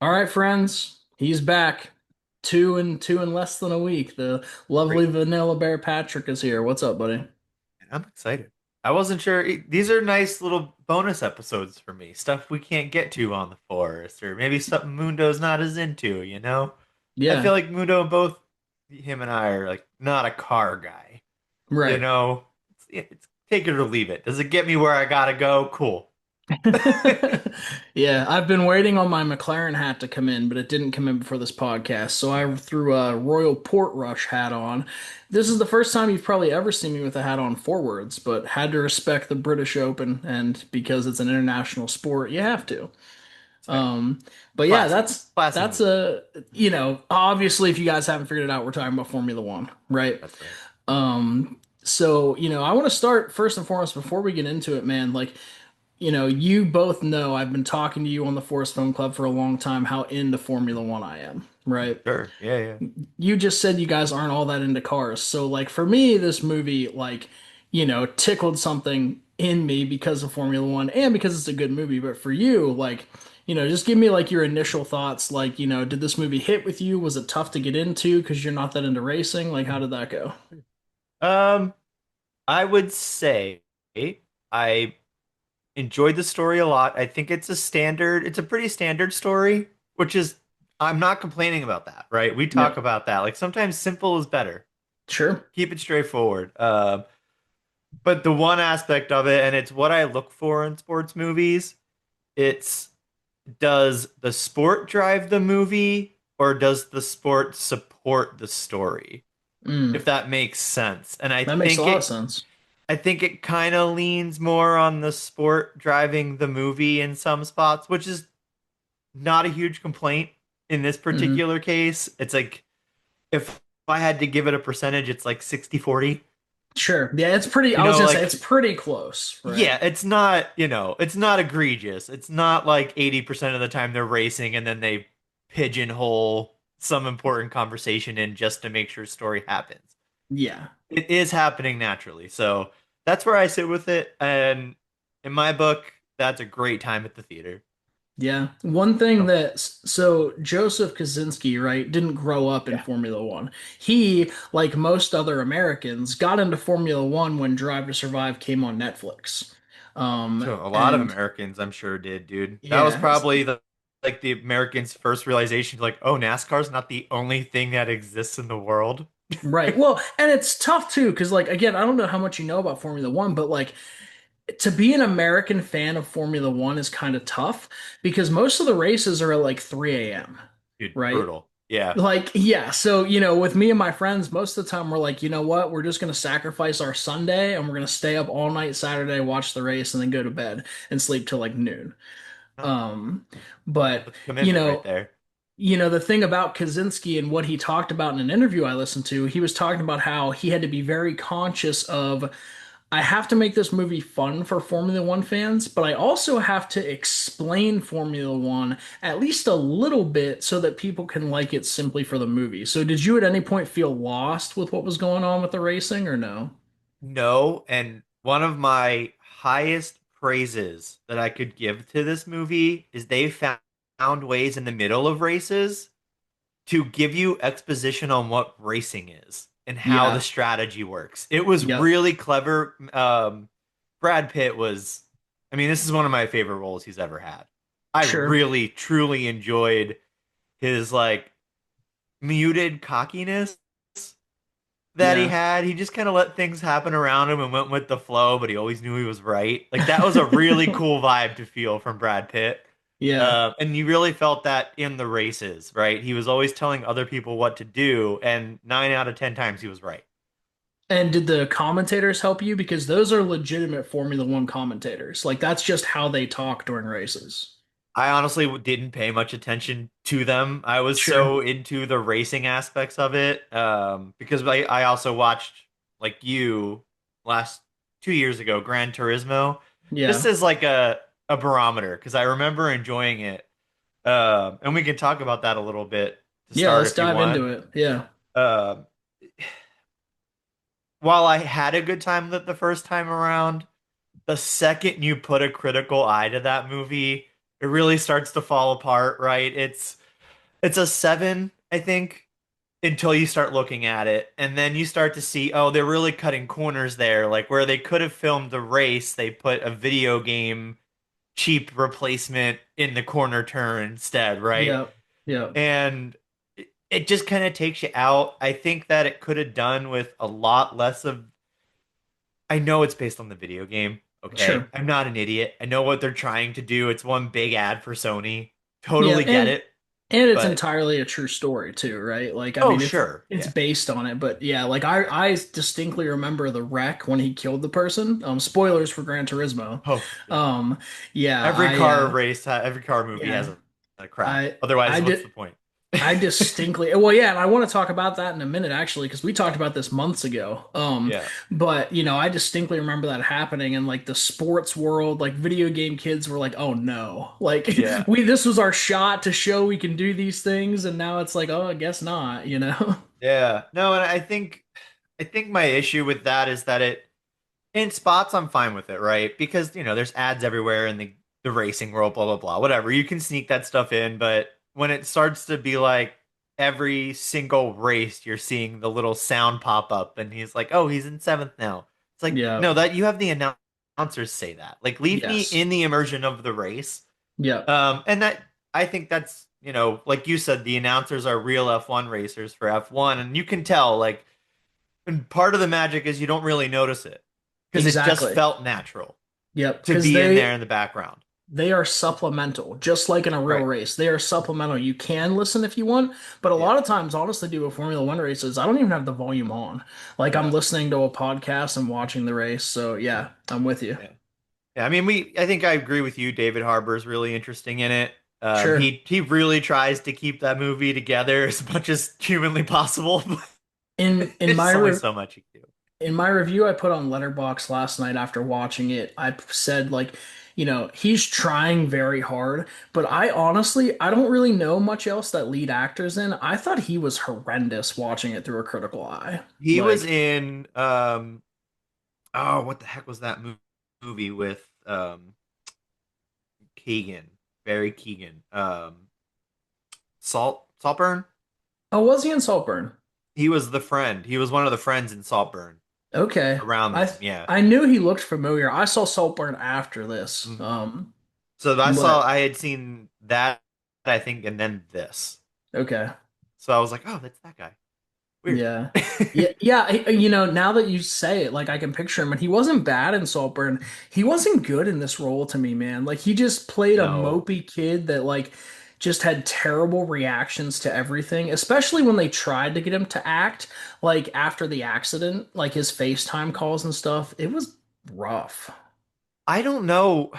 All right, friends, he's back. Two in less than a week. The lovely Great. Vanilla Bear Patrick is here. What's up, buddy? I'm excited. I wasn't sure. These are nice little bonus episodes for me. Stuff we can't get to on the forest, or maybe something Mundo's not as into. I feel Yeah, like Mundo, both him and I are like not a car guy. You right. know, it's take it or leave it. Does it get me where I gotta go? Cool. Yeah, I've been waiting on my McLaren hat to come in, but it didn't come in before this podcast, so I threw a Royal Portrush hat on. This is the first time you've probably ever seen me with a hat on forwards, but had to respect the British Open, and because it's an international sport, you have to. It's fair. Um, but yeah, Classy. that's Classy that's move. a obviously if you guys haven't figured it out, we're talking about Formula One, right? That's right. So I want to start first and foremost before we get into it, man. Like, you both know I've been talking to you on the Forest Film Club for a long time how into Formula One I am, right? Sure. Yeah, yeah. You just said you guys aren't all that into cars. So like for me, this movie tickled something in me because of Formula One and because it's a good movie. But for you, like, just give me like your initial thoughts. Like, did this movie hit with you? Was it tough to get into because you're not that into racing? Like, how did that go? Um, I would say I enjoyed the story a lot. I think it's a pretty standard story, which is, I'm not complaining about that, right? We talk Yep. about that. Like sometimes simple is better. Sure. Keep it straightforward. But the one aspect of it, and it's what I look for in sports movies, it's does the sport drive the movie or does the sport support the story? If Mm, that makes sense. And that makes a lot of sense. I think it kind of leans more on the sport driving the movie in some spots, which is not a huge complaint in this Hmm. particular case. It's like if I had to give it a percentage, it's like 60-40. Sure. Yeah, it's pretty, I was gonna say it's Like pretty close, right? yeah, it's not egregious. It's not like 80% of the time they're racing and then they pigeonhole some important conversation in just to make sure story happens. Yeah. It is happening naturally. So that's where I sit with it. And in my book, that's a great time at the theater. Yeah. One thing So, so Joseph Kosinski, right, didn't grow up in yeah. Formula One. He, like most other Americans, got into Formula One when Drive to Survive came on Netflix. So a lot of And Americans, I'm sure, did, dude. That was yeah, probably the Americans' first realization, like, oh, NASCAR's not the only thing that exists in the world. right. Well, and it's tough too, because like again, I don't know how much you know about Formula One, but like to be an American fan of Formula One is kind of tough because most of the races are at like 3 a.m., Dude, right? brutal. Yeah. Like, yeah, so with me and my friends, most of the time we're like, you know what, we're just gonna sacrifice our Sunday and we're gonna stay up all night Saturday, watch the race, and then go to bed and sleep till like noon. No, Um, but that's you commitment right know, there. the thing about Kaczynski and what he talked about in an interview I listened to, he was talking about how he had to be very conscious of I have to make this movie fun for Formula One fans, but I also have to explain Formula One at least a little bit so that people can like it simply for the movie. So, did you at any point feel lost with what was going on with the racing or no? No, and one of my highest praises that I could give to this movie is they found ways in the middle of races to give you exposition on what racing is and how the Yeah. strategy works. It was Yep. really clever. Brad Pitt was, I mean, this is one of my favorite roles he's ever had. I Sure. really, truly enjoyed his like muted cockiness that he Yeah. had. He just kind of let things happen around him and went with the flow, but he always knew he was right. Like that was a really cool vibe to feel from Brad Pitt. Yeah. And you really felt that in the races, right? He was always telling other people what to do, and 9 out of 10 times he was right. And did the commentators help you? Because those are legitimate Formula One commentators. Like, that's just how they talk during races. I honestly didn't pay much attention to them. I was Sure. so into the racing aspects of it, because I also watched like you last 2 years ago, Gran Turismo, just Yeah. as like a barometer, because I remember enjoying it. And we can talk about that a little bit to Yeah, start let's if you dive want. into it. Yeah. Uh, while I had a good time the first time around, the second you put a critical eye to that movie, it really starts to fall apart, right? It's a 7, I think, until you start looking at it, and then you start to see, oh, they're really cutting corners there. Like where they could have filmed the race, they put a video game cheap replacement in the corner turn instead, right? Yeah. Yeah. And it just kind of takes you out. I think that it could have done with a lot less of. I know it's based on the video game. Okay. Sure. I'm not an idiot. I know what they're trying to do. It's one big ad for Sony. Yeah, Totally get it. and it's But entirely a true story too, right? Like, I oh, mean, sure. it's Yeah. based on it, but yeah, like I distinctly remember the wreck when he killed the person. Spoilers for Gran Turismo. Oh, yeah. Um, yeah, Every car race, every car movie has yeah, a crash. I I Otherwise, what's did the point? I distinctly, well, yeah, and I want to talk about that in a minute actually, because we talked about this months ago. Yeah. But I distinctly remember that happening, and like the sports world, like video game kids were like, "Oh no!" Like Yeah. this was our shot to show we can do these things, and now it's like, "Oh, I guess not," you know? Yeah. No, and I think my issue with that is that in spots I'm fine with it, right? Because, there's ads everywhere in the racing world, blah blah blah, whatever. You can sneak that stuff in, but when it starts to be like every single race you're seeing the little sound pop up and he's like, "Oh, he's in 7th now." It's like, Yeah. no, that you have the announcers say that. Like leave me Yes. in the immersion of the race. Yeah. And that I think that's, like you said, the announcers are real F1 racers for F1, and you can tell, like, and part of the magic is you don't really notice it because it just Exactly. felt natural Yep. to Because be in there in the background. they are supplemental, just like in a real Right. race. They are supplemental. You can listen if you want, but a Yeah. lot of times, honestly, do with Formula One races, I don't even have the volume on. Like I'm Yeah. listening to a podcast and watching the race. So yeah, I'm with you. Yeah. Yeah. I mean, I think I agree with you. David Harbour is really interesting in it. Sure. He really tries to keep that movie together as much as humanly possible. In my There's only re so much he can do. in my review I put on Letterboxd last night after watching it, I said like, he's trying very hard, but I honestly I don't really know much else that lead actors in. I thought he was horrendous watching it through a critical eye. He was Like, in oh, what the heck was that movie with Keegan, Barry Keegan. Saltburn. oh, was he in Saltburn? He was the friend. He was one of the friends in Saltburn Okay. around I them. Yeah. I knew he looked familiar. I saw Saltburn after this. Hmm. So But I had seen that, I think, and then this. okay. So I was like, oh, that's that guy. Weird. Yeah. Yeah, yeah, now that you say it, like I can picture him, and he wasn't bad in Saltburn. He wasn't good in this role to me, man. Like he just played a No. mopey kid that like just had terrible reactions to everything, especially when they tried to get him to act like after the accident, like his FaceTime calls and stuff. It was rough. I don't know.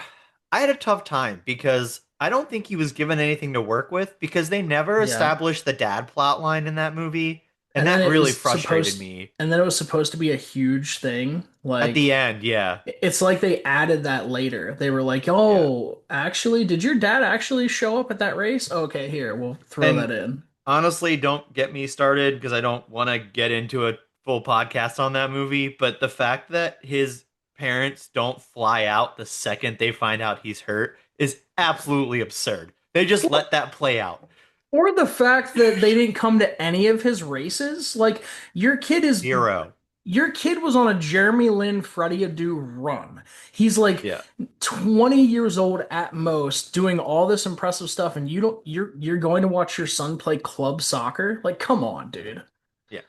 I had a tough time because I don't think he was given anything to work with because they never Yeah. established the dad plot line in that movie. And And then that it really was frustrated supposed me. and then it was supposed to be a huge thing. At the Like end, yeah. it's like they added that later. They were like, Yeah. "Oh, actually, did your dad actually show up at that race? Okay, here, we'll throw that And in." honestly, don't get me started because I don't want to get into a full podcast on that movie. But the fact that his parents don't fly out the second they find out he's hurt is absolutely absurd. They just Or, let that play out. or the fact that they didn't come to any of his races. Like your kid is Zero. your kid was on a Jeremy Lin, Freddie Adu run. He's like Yeah. 20 years old at most, doing all this impressive stuff, and you're going to watch your son play club soccer? Like, come on, dude. Yeah.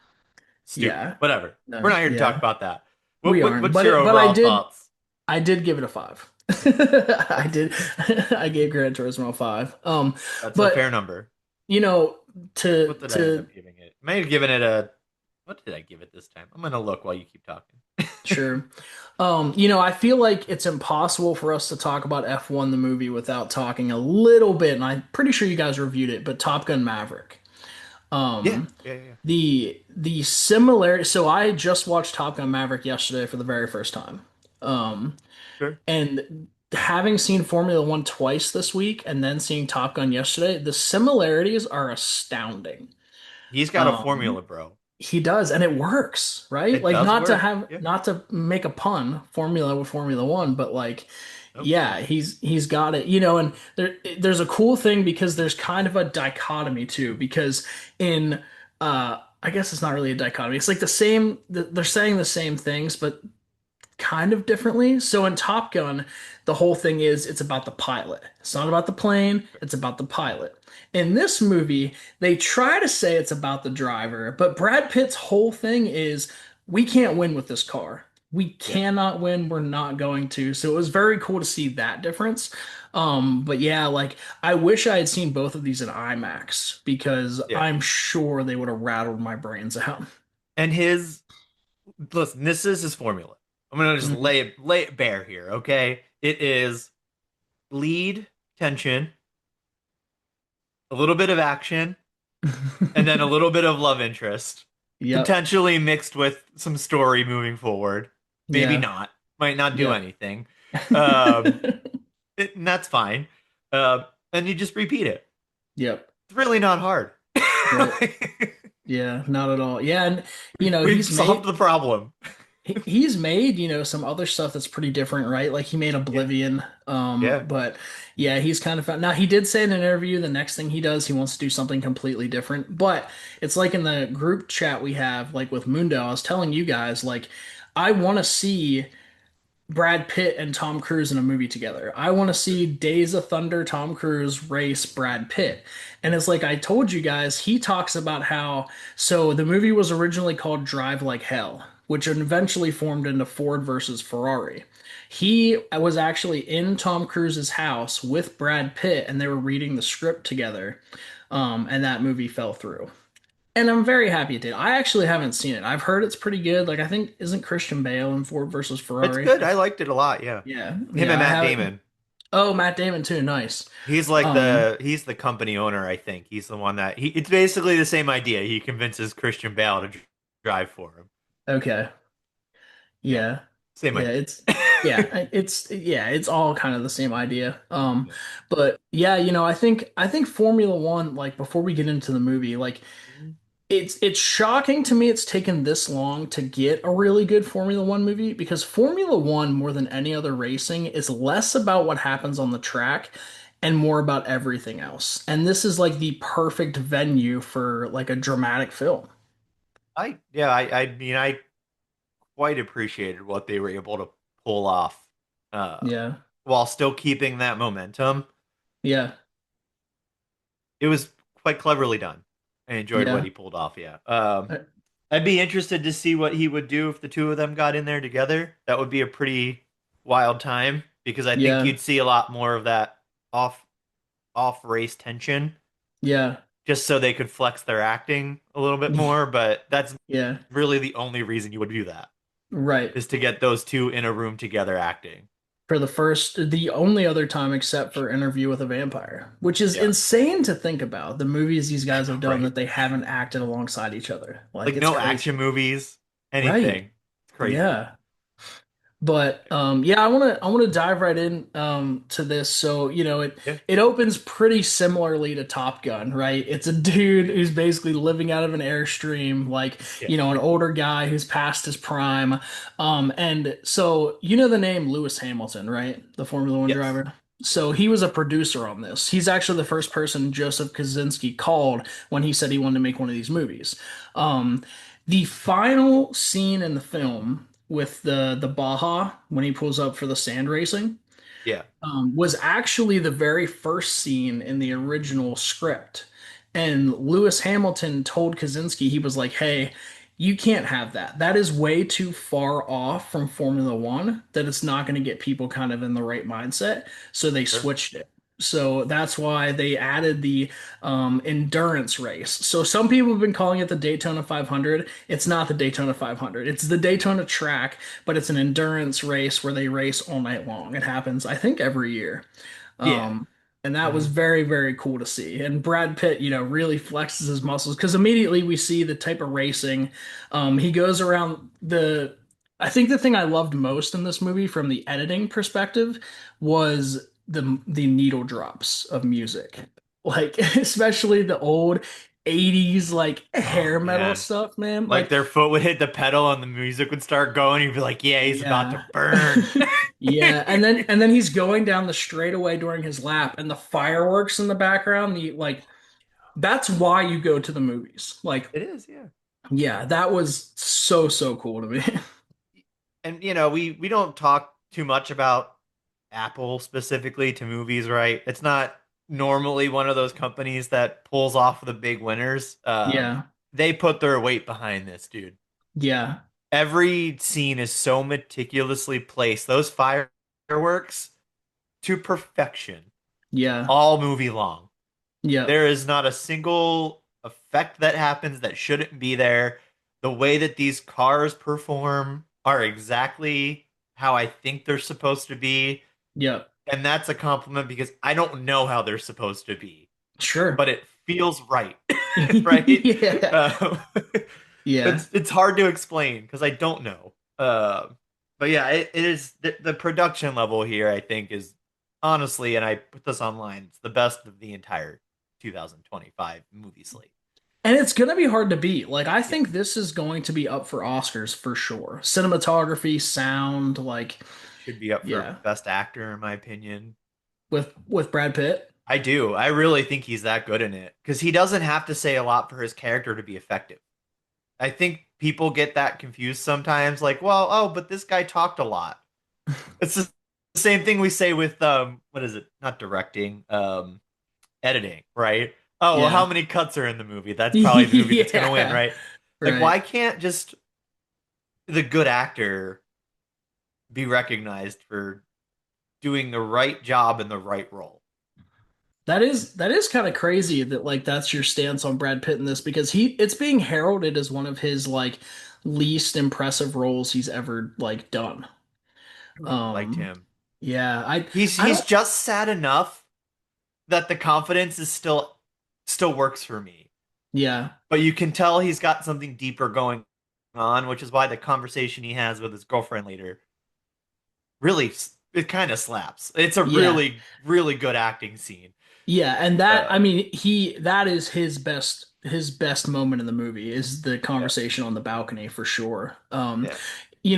Stupid. Yeah. Whatever. We're No, not here to talk yeah. about that. We aren't. What's But your but I overall did thoughts? I did give it a five. I did. I gave Gran Turismo a five. That's a fair But number. you know, to What did I end to up giving it? I may have given it a. What did I give it this time? I'm gonna look while you keep talking. sure. I feel like it's impossible for us to talk about F1 the movie without talking a little bit, and I'm pretty sure you guys reviewed it, but Top Gun Maverick. Yeah, Um, yeah, yeah. the similarity. So I just watched Top Gun Maverick yesterday for the very first time. Um, Sure. and having seen Formula One twice this week and then seeing Top Gun yesterday, the similarities are astounding. He's got a Um, formula, bro. he does, and it works, right? It Like does work. Yeah. not to make a pun, Formula with Formula One, but like Nope. Yeah, he's got it. And there's a cool thing because there's kind of a dichotomy too, because in I guess it's not really a dichotomy. It's like the same they're saying the same things, but kind of differently. So in Top Gun, the whole thing is it's about the pilot. It's not about the plane, it's about the pilot. In this movie, they try to say it's about the driver, but Brad Pitt's whole thing is we can't win with this car. We Yeah. cannot win. We're not going to. So it was very cool to see that difference. But yeah, like I wish I had seen both of these in IMAX because Yeah. I'm sure they would have rattled my brains out. And his listen, this is his formula. I'm gonna just Mhm. lay it bare here, okay? It is lead tension, a little bit of action, and then a little bit of love interest, Yep. potentially mixed with some story moving forward. Maybe Yeah. not. Might not do Yep. anything. Um, and that's fine. And you just repeat it. Yep. It's really not hard. Right. Yeah, not at all. Yeah, and We've solved the problem. he's made, some other stuff that's pretty different, right? Like he made Yeah. Oblivion. Yeah. But yeah, he's kind of found now he did say in an interview the next thing he does, he wants to do something completely different. But it's like in the group chat we have, like with Mundo, I was telling you guys, like, I want to see Brad Pitt and Tom Cruise in a movie together. I want to see Days of Thunder, Tom Cruise race Brad Pitt. And it's like I told you guys, he talks about how so the movie was originally called Drive Like Hell, which eventually formed into Ford versus Ferrari. He was actually in Tom Cruise's house with Brad Pitt and they were reading the script together. And that movie fell through. And I'm very happy it did. I actually haven't seen it. I've heard it's pretty good. Like I think isn't Christian Bale in Ford versus It's Ferrari? good. I liked it a lot. Yeah. Yeah, Him yeah, and I Matt haven't. Damon. Oh, Matt Damon too. Nice. He's like Um, he's the company owner, I think. He's the one that it's basically the same idea. He convinces Christian Bale to drive for him. okay. Yeah. Yeah. Same Yeah, idea. it's all kind of the same idea. Yeah. But yeah, I think Formula One, like before we get into the movie, like it's shocking to me it's taken this long to get a really good Formula One movie because Formula One, more than any other racing, is less about what happens on the track and more about everything else. And this is like the perfect venue for like a dramatic film. I mean I quite appreciated what they were able to pull off uh Yeah. while still keeping that momentum. Yeah. It was quite cleverly done. I enjoyed what Yeah. he pulled off, yeah. Uh, I'd be interested to see what he would do if the two of them got in there together. That would be a pretty wild time because I think Yeah. you'd see a lot more of that off off race tension Yeah. just so they could flex their acting a little bit more, but that's Yeah. really the only reason you would do that Right. is to get those two in a room together acting. For the only other time except for Interview with a Vampire, which is Yeah. insane to think about. The movies these guys have done Right. that they haven't acted alongside each other. Like Like it's no crazy. action movies, Right. anything. It's crazy. Yeah. But yeah, I want to dive right in to this. So, Yeah. it opens pretty similarly to Top Gun, right? It's a dude who's basically living out of an Airstream, like, Yeah. an older guy who's past his prime. And so the name Lewis Hamilton, right? The Formula One Yes. driver. So he was a producer on this. He's actually the first person Joseph Kosinski called when he said he wanted to make one of these movies. Um, the final scene in the film with the Baja when he pulls up for the sand racing Yeah. was actually the very first scene in the original script. And Lewis Hamilton told Kaczynski, he was like, hey, you can't have that. That is way too far off from Formula One that it's not going to get people kind of in the right mindset. So they Sure. switched it. So that's why they added the endurance race. So some people have been calling it the Daytona 500. It's not the Daytona 500. It's the Daytona track, but it's an endurance race where they race all night long. It happens, I think, every year. Yeah. Um, and that was Mhm. very, very cool to see. And Brad Pitt, really flexes his muscles because immediately we see the type of racing. He goes around I think the thing I loved most in this movie from the editing perspective was the needle drops of music. Like, especially the old 80s like Oh hair metal man. stuff, man. Like Like, their foot would hit the pedal and the music would start going. You'd be like, yeah, he's about to yeah. burn. Yeah, and then he's going down the straightaway during his lap and the fireworks in the background, the like that's why you go to the movies. Like, It is, yeah. yeah, that was so cool to me. And we don't talk too much about Apple specifically to movies, right? It's not normally one of those companies that pulls off the big winners. Yeah. They put their weight behind this, dude. Yeah. Every scene is so meticulously placed. Those fireworks to perfection, Yeah. all movie long. Yeah. There is not a single effect that happens that shouldn't be there. The way that these cars perform are exactly how I think they're supposed to be. Yeah. And that's a compliment because I don't know how they're supposed to be, Sure. but it feels right, right? Yeah. Uh, Yeah. it's hard to explain because I don't know. But yeah, it is the production level here. I think is honestly, and I put this online. It's the best of the entire 2025 movie slate. And it's gonna be hard to beat. Like, I Yeah, think this is going to be up for Oscars for sure. Cinematography, sound, like, should be up for yeah. best actor in my opinion. With Brad Pitt. I do. I really think he's that good in it because he doesn't have to say a lot for his character to be effective. I think people get that confused sometimes. Like, well, oh, but this guy talked a lot. It's the same thing we say with what is it? Not directing, editing, right? Oh, well, how Yeah. many cuts are in the movie? That's probably the movie that's gonna win, Yeah. right? Like, Right. why can't just the good actor be recognized for doing the right job in the right role? That is kind of crazy that like that's your stance on Brad Pitt in this because it's being heralded as one of his like least impressive roles he's ever like done. Really liked Um him. yeah, He's I he's don't just sad enough that the confidence is still works for me. yeah. But you can tell he's got something deeper going on, which is why the conversation he has with his girlfriend later really it kind of slaps. It's a Yeah. really good acting scene. Yeah, and that Uh, I mean that is his best moment in the movie is the yeah, conversation on the balcony for sure. yeah,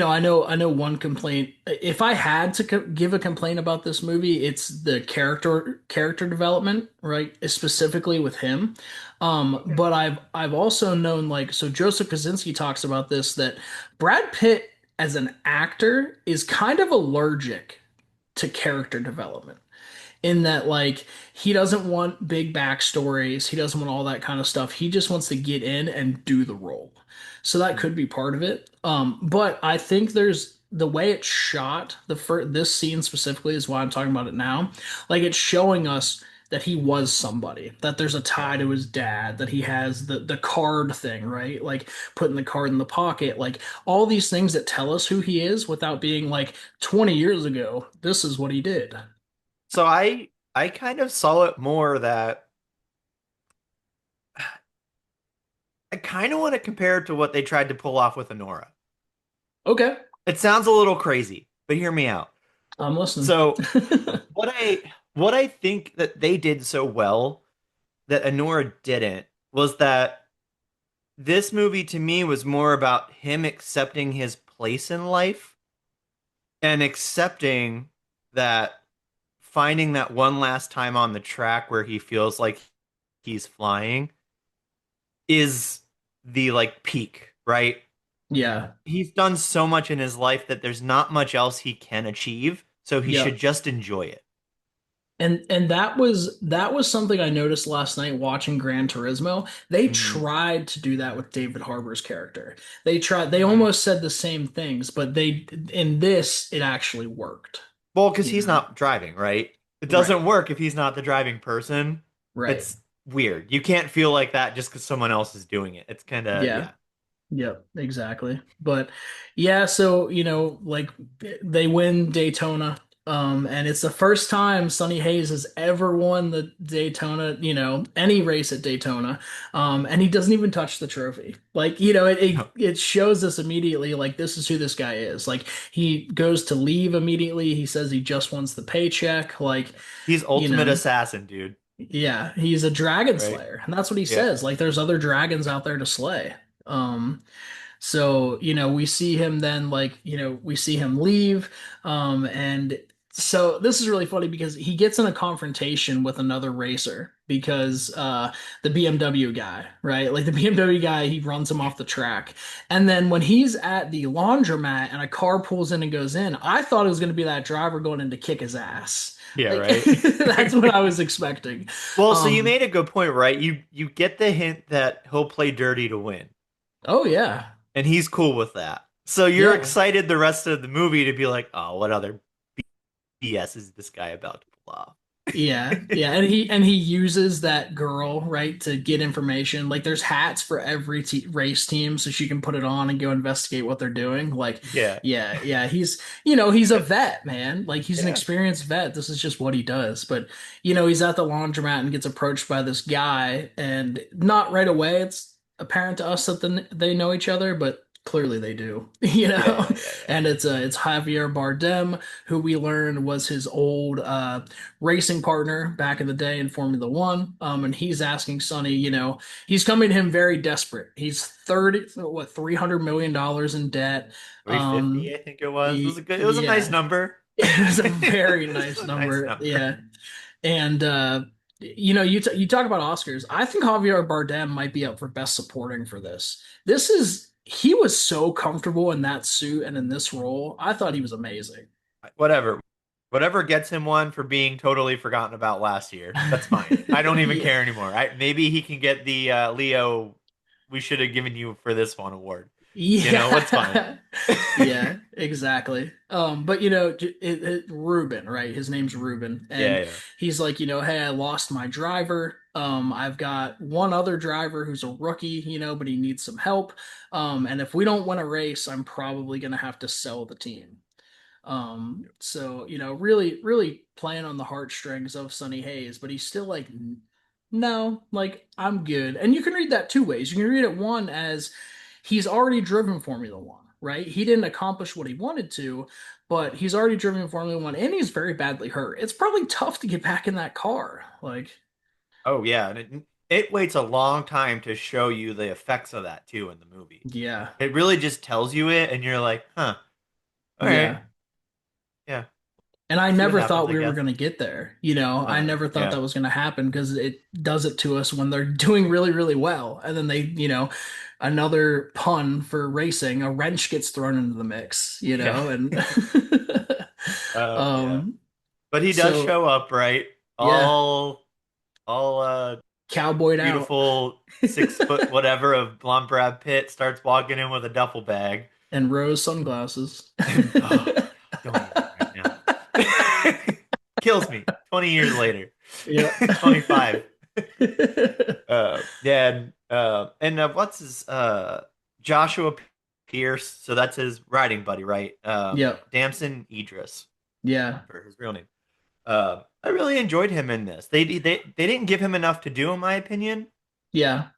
I know one complaint. If I had to give a complaint about this movie, it's the character development, right? Specifically with him. okay. But I've also known like so Joseph Kosinski talks about this that Brad Pitt as an actor is kind of allergic to character development in that like he doesn't want big backstories, he doesn't want all that kind of stuff. He just wants to get in and do the role. So that Hmm. could be part of it. But I think there's the way it's shot, this scene specifically is why I'm talking about it now. Like it's showing us that he was somebody, that there's a Yeah. tie to his dad, that he has the card thing, right? Like putting the card in the pocket, like all these things that tell us who he is without being like 20 years ago, this is what he did. So I kind of saw it more that I kind of want to compare it to what they tried to pull off with Honora. Okay. It sounds a little crazy, but hear me out. I'm listening. So what I think that they did so well that Honora didn't was that this movie to me was more about him accepting his place in life and accepting that finding that one last time on the track where he feels like he's flying is the like peak, right? Yeah. He's done so much in his life that there's not much else he can achieve, so he Yeah. should just enjoy it. And that was something I noticed last night watching Gran Turismo. They Mhm. tried to do that with David Harbour's character. They Mhm. almost said the same things, but they in this it actually worked. Well, because You he's know? not driving, right? It Right. doesn't work if he's not the driving person. Right. It's weird. You can't feel like that just because someone else is doing it. It's kind of, Yeah. yeah. Yep, exactly. But yeah, so like they win Daytona. And it's the first time Sonny Hayes has ever won the Daytona, any race at Daytona. And he doesn't even touch the trophy. Like, it shows us immediately like this is who this guy is. Like he goes to leave immediately. He says he just wants the paycheck. Like, He's you ultimate know, assassin, dude. Yeah, he's a dragon right? slayer, and that's what he Yeah. says. Like, there's other dragons out there to slay. So, we see him then, like, we see him leave. And so this is really funny because he gets in a confrontation with another racer because the BMW guy, right? Like the BMW guy, he runs him off the track. And then when he's at the laundromat and a car pulls in and goes in, I thought it was going to be that driver going in to kick his ass. Yeah, Like right. that's what I was expecting. Well, so you Um, made a good point, right? You get the hint that he'll play dirty to win, oh yeah. and he's cool with that. So you're Yeah. excited the rest of the movie to be like, oh, what other BS is this guy about to pull off? Yeah, yeah, and he uses that girl, right, to get information. Like there's hats for every race team, so she can put it on and go investigate what they're doing. Like, Yeah. yeah, yeah, he's a vet, man. Like he's an Yeah. experienced vet. This is just what he does. But he's at the laundromat and gets approached by this guy, and not right away it's apparent to us that they know each other, but clearly they do, Yeah, yeah, yeah, yeah. And it's Javier Bardem, who we learned was his old racing partner back in the day in Formula One. And he's asking Sonny, he's coming to him very desperate. He's 300 million dollars in debt. 350, I think it was. It was a good, it was a nice Yeah, number. it was a very It was nice a nice number. number. Yeah. And you talk about Oscars. I think Javier Bardem might be up for Best Supporting for this. He was so comfortable in that suit and in this role. I thought he was amazing. Whatever. Whatever gets him one for being totally forgotten about last year. That's fine. I don't even Yeah. care anymore. Maybe he can get the Leo we should have given you for this one award. It's fine. Yeah. Yeah, exactly. But Ruben, right? His name's Ruben, Yeah, and yeah. he's like, hey, I lost my driver. I've got one other driver who's a rookie, but he needs some help. And if we don't win a race, I'm probably gonna have to sell the team. So, really, really playing on the heartstrings of Sonny Hayes, but he's still like, no, like I'm good. And you can read that two ways. You can read it one as he's already driven Formula One, right? He didn't accomplish what he wanted to, but he's already driven Formula One and he's very badly hurt. It's probably tough to get back in that car. Like, Oh yeah, and it waits a long time to show you the effects of that too in the movie. yeah, It really just tells you it, and you're like, huh, all right, yeah. yeah, And I see what never happens, thought I we were guess. going to get there. I never thought Yeah, that was going to happen because it does it to us when they're doing really, really well. And then another pun for racing, a wrench gets thrown into the mix, yeah, and yeah. um, But he does so show up, right? yeah, All cowboyed out beautiful 6 foot whatever of blonde Brad Pitt starts walking in with a duffel bag, and rose sunglasses. and oh, don't even right now. Kills me. 20 years later, Yeah. 25. Yeah, and what's his Joshua Pierce? So that's his riding buddy, right? Yep. Damson Idris Yeah. for his real name. I really enjoyed him in this. They didn't give him enough to do, in my opinion. Yeah.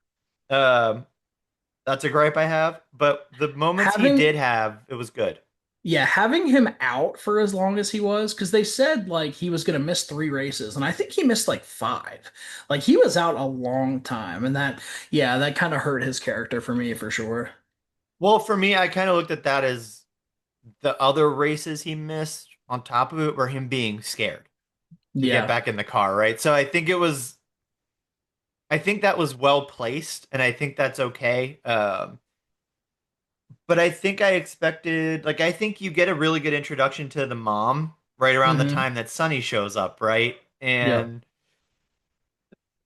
Um, that's a gripe I have. But the moments he Having did have, it was good. Yeah, having him out for as long as he was, because they said like he was going to miss 3 races, and I think he missed like 5. Like he was out a long time, and that kind of hurt his character for me for sure. Well, for me, I kind of looked at that as the other races he missed on top of it were him being scared to get Yeah, back in the car, right? So I think that was well placed, and I think that's okay. But I think I expected, like, I think you get a really good introduction to the mom right around the hmm time that Sonny shows up, right? yep, And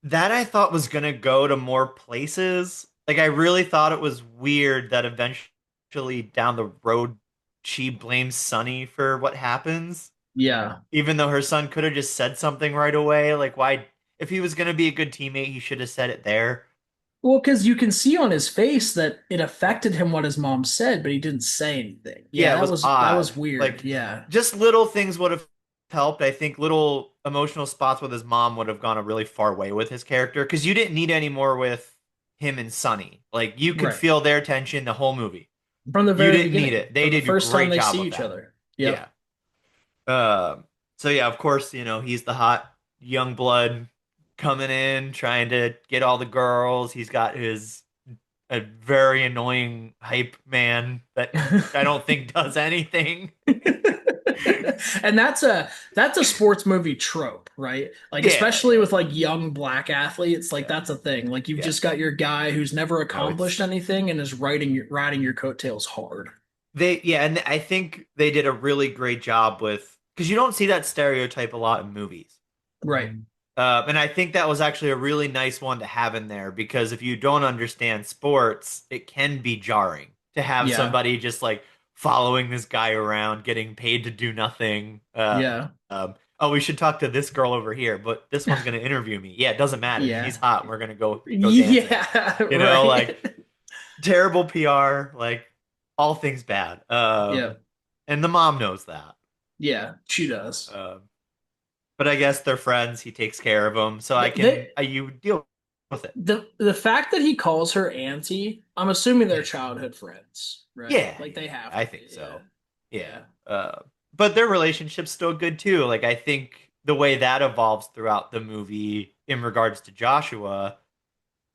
that I thought was gonna go to more places. Like, I really thought it was weird that eventually down the road she blames Sonny for what happens, yeah. even though her son could have just said something right away. Like, why, if he was gonna be a good teammate, he should have said it there. Well, because you can see on his face that it affected him what his mom said, but he didn't say anything. Yeah, Yeah, it that was was odd. weird. Like Yeah, just little things would have helped. I think little emotional spots with his mom would have gone a really far way with his character because you didn't need any more with him and Sonny. Like you could right. feel their tension the whole movie. From the You very didn't need beginning, it. They from the did a first time great they job see of each that. other. Yeah. Yep. So yeah, of course, he's the hot young blood, coming in, trying to get all the girls. He's got his a very annoying hype man that I don't think does anything. And that's a sports movie trope, right? Like Yeah, especially with like young black athletes, like yeah, that's a thing. Like you've yeah. just got your guy who's never No, accomplished it's anything and is riding your coattails hard. and I think they did a really great job with because you don't see that stereotype a lot in movies. Right. And I think that was actually a really nice one to have in there because if you don't understand sports, it can be jarring to have Yeah. somebody just like following this guy around, getting paid to do nothing. Yeah. Oh, we should talk to this girl over here, but this one's going to interview me. Yeah, it doesn't matter. She's Yeah. hot. We're going to go dancing. Yeah, Like right. terrible PR, like all things bad. Yeah. And the mom knows that. Yeah, she does. Um, but I guess they're friends. He takes care of them, so I can They, you deal with it. the fact that he calls her auntie, I'm assuming they're childhood friends, right? Yeah, Like they yeah, have I to think be. Yeah. so. Yeah. Yeah. But their relationship's still good too. Like I think the way that evolves throughout the movie in regards to Joshua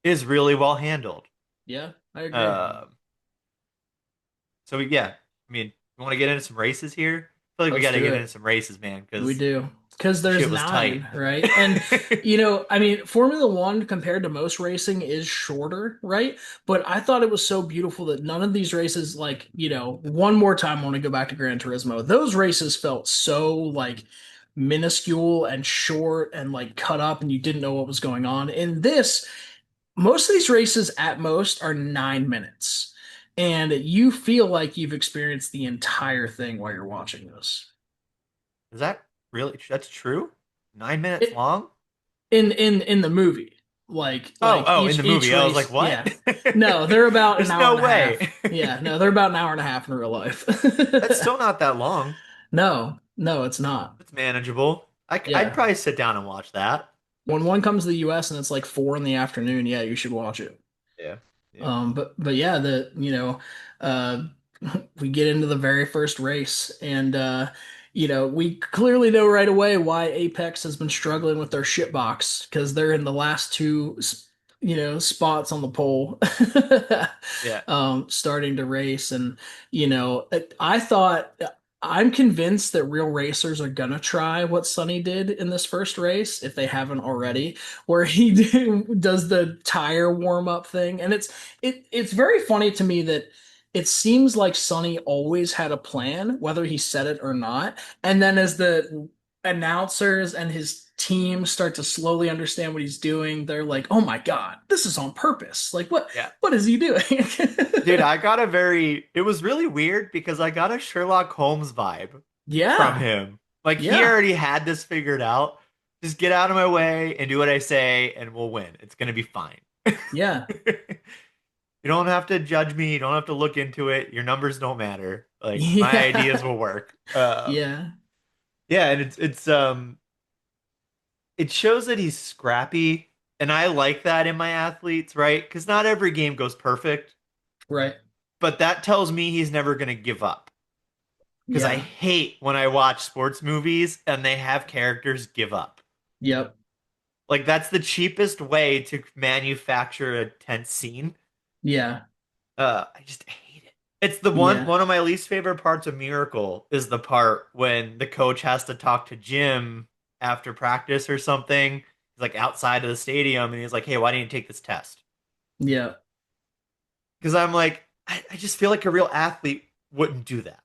is really well handled. Yeah, I agree. Um, so yeah, I mean, you want to get into some races here? I feel like we Let's got to do get into it. some races, man, We because do. Because there's shit was tight. nine, right? And, I mean, Formula One compared to most racing is shorter, right? But I thought it was so beautiful that none of these races, like, one more time, I want to go back to Gran Turismo. Those races felt so, like, minuscule and short and, like, cut up, and you didn't know what was going on. In this, most of these races at most are 9 minutes. And you feel like you've experienced the entire thing while you're watching this. Is that really that's true? 9 minutes long? In the movie, like Oh, oh, in the each movie. I was like, race. what? Yeah, no, they're about an There's hour no and a half. way. Yeah, no, they're about an hour and a half in real life. That's still not that long. No, no, it's not. It's manageable. I'd Yeah, probably sit down and watch that. when one comes to the US and it's like 4 in the afternoon, yeah, you should watch it. Yeah. Yeah. But yeah, uh we get into the very first race, and we clearly know right away why Apex has been struggling with their shitbox, because they're in the last two spots on the pole. Yeah. Starting to race. And I thought, I'm convinced that real racers are gonna try what Sonny did in this first race, if they haven't already, where he does the tire warm up thing. And it's very funny to me that it seems like Sonny always had a plan, whether he said it or not. And then as the announcers and his team start to slowly understand what he's doing, they're like, "Oh my God, this is on purpose. Like Yeah. what is he doing?" Dude, it was really weird because I got a Sherlock Holmes vibe from Yeah. him. Like he Yeah. already had this figured out. Just get out of my way and do what I say and we'll win. It's gonna be fine. Yeah. You don't have to judge me. You don't have to look into it. Your numbers don't matter. Like my ideas Yeah. will work. Yeah. Yeah, and it shows that he's scrappy, and I like that in my athletes, right? Because not every game goes perfect, Right. but that tells me he's never gonna give up. Because I Yeah. hate when I watch sports movies and they have characters give up. Yep. Like that's the cheapest way to manufacture a tense scene. Yeah. I just hate it. It's the Yeah. one of my least favorite parts of Miracle is the part when the coach has to talk to Jim after practice or something. He's like outside of the stadium and he's like, "Hey, why didn't you take this test?" Yeah. Because I'm like, I just feel like a real athlete wouldn't do that.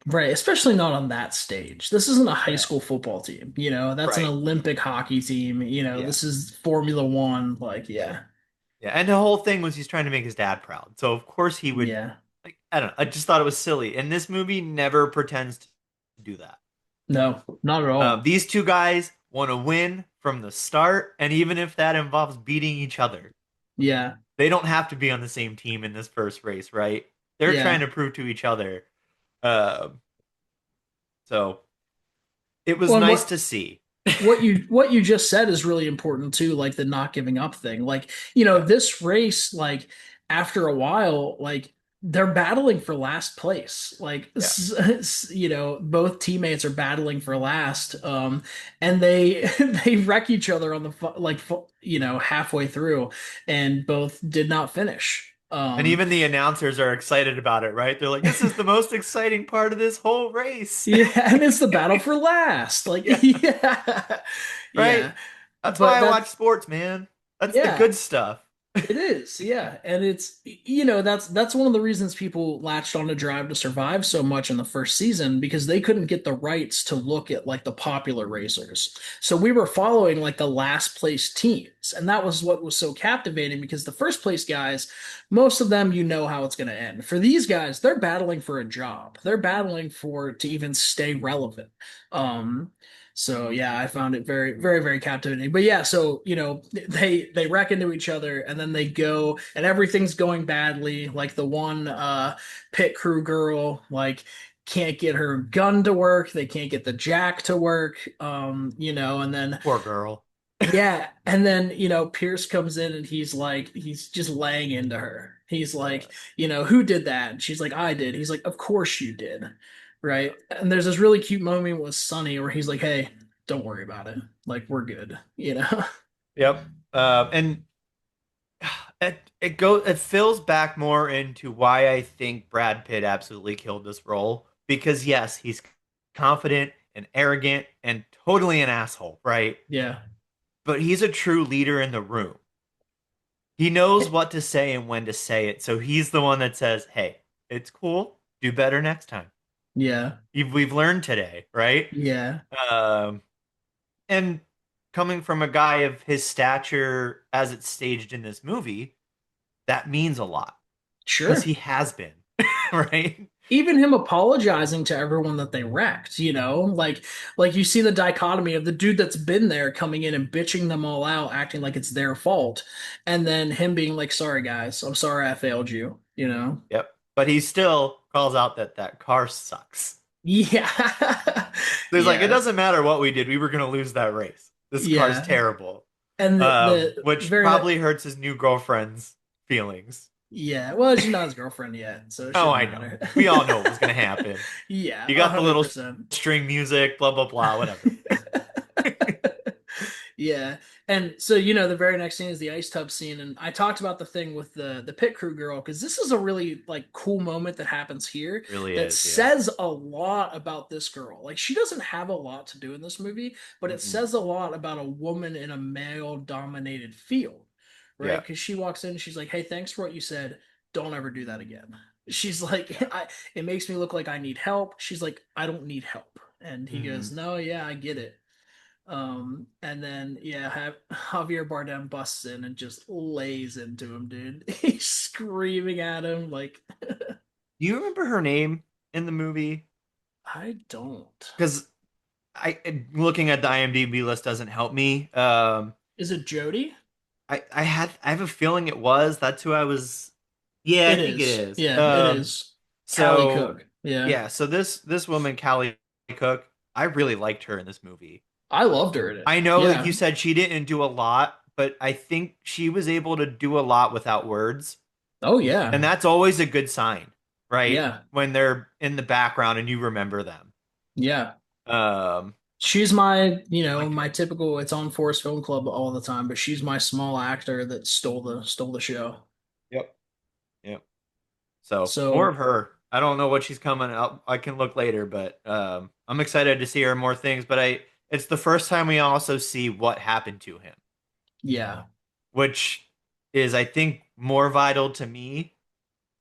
Right. Especially not on that stage. This isn't a high Yeah. school football team. That's an Right. Olympic hockey team. Yeah. This is Formula One. Like, yeah. Yeah. And the whole thing was he's trying to make his dad proud. So of course he would Yeah. like I don't know. I just thought it was silly. And this movie never pretends to do that. No, not at all. These two guys want to win from the start, and even if that involves beating each other, Yeah. they don't have to be on the same team in this first race, right? They're trying Yeah. to prove to each other. Um, so it was Well, and nice to see. what you just said is really important too, like the not giving up thing. Like, Yeah, this race, like after a while, like they're battling for last place. Like, Yeah. both teammates are battling for last. And they they wreck each other on the halfway through, and both did not finish. And even the announcers are excited about it, right? They're like, this is the most exciting part of this whole race. Yeah, and it's the battle for last. Like, Yeah, yeah, right? yeah. That's why But I watch sports, man. That's the yeah, good stuff. it is, yeah, and it's that's one of the reasons people latched on to Drive to Survive so much in the first season because they couldn't get the rights to look at like the popular racers. So we were following like the last place teams, and that was what was so captivating because the first place guys, most of them you know how it's going to end. For these guys, they're battling for a job. They're battling for to even stay relevant. Um, so yeah, I found it very, very, very captivating. But yeah, so they wreck into each other and then they go and everything's going badly. Like the one pit crew girl, like can't get her gun to work, they can't get the jack to work. And then Poor girl. yeah, and then Pierce comes in and he's just laying into her. He's like, who did that? And she's like, I did. He's like, of course you did. Right. And there's this really cute moment with Sonny where he's like, hey, don't worry about it. Like, we're good, you know? Yep. And it fills back more into why I think Brad Pitt absolutely killed this role. Because yes, he's confident and arrogant and totally an asshole, right? Yeah. But he's a true leader in the room. He knows what to say and when to say it. So he's the one that says, "Hey, it's cool. Do better next time. Yeah. We've learned today, right?" Yeah. Um, and coming from a guy of his stature as it's staged in this movie, that means a lot because Sure. he has been, right? Even him apologizing to everyone that they wrecked, like you see the dichotomy of the dude that's been there coming in and bitching them all out, acting like it's their fault, and then him being like, "Sorry guys, I'm sorry I failed you," you know? Yep. But he still calls out that that car sucks. Yeah. There's like, it Yeah. doesn't matter what we did, we were gonna lose that race. This car's Yeah. terrible. And the Which very probably hurts his new girlfriend's feelings. yeah, well, she's not his girlfriend yet, so it Oh, shouldn't I know. matter. We all know what was gonna happen. Yeah, You got the little 100%. string music, blah blah blah, whatever. Yeah. And so, the very next scene is the ice tub scene. And I talked about the thing with the pit crew girl, because this is a really like cool moment that happens here Really that is, yeah. says a lot about this girl. Like she doesn't have a lot to do in this movie, but it Mm-mm. says a lot about a woman in a male dominated field, right? Yeah. Because she walks in, she's like, "Hey, thanks for what you said. Don't ever do that again." She's like, it makes me look like I need help. She's like, "I don't need help." And he Hmm. goes, "No, yeah, I get it." And then yeah, Javier Bardem busts in and just lays into him, dude. He's screaming at him like, Do you remember her name in the movie? I don't. Because looking at the IMDb list doesn't help me. Is it Jody? I have a feeling it was. That's who I was. Yeah, I It think it is. is. Yeah, it is. Callie So Cook. Yeah. yeah, so this woman, Callie Cook, I really liked her in this movie. I loved her in it. I know, like Yeah. you said, she didn't do a lot, but I think she was able to do a lot without words. Oh And yeah. that's always a good sign, right? Yeah. When they're in the background and you remember them. Yeah. Um, She's my, like, my typical it's on Forest Film Club all the time, but she's my small actor that stole the show. yep, yep. So more of So, her. I don't know what she's coming up. I can look later, but I'm excited to see her in more things. But it's the first time we also see what happened to him, yeah. which is, I think, more vital to me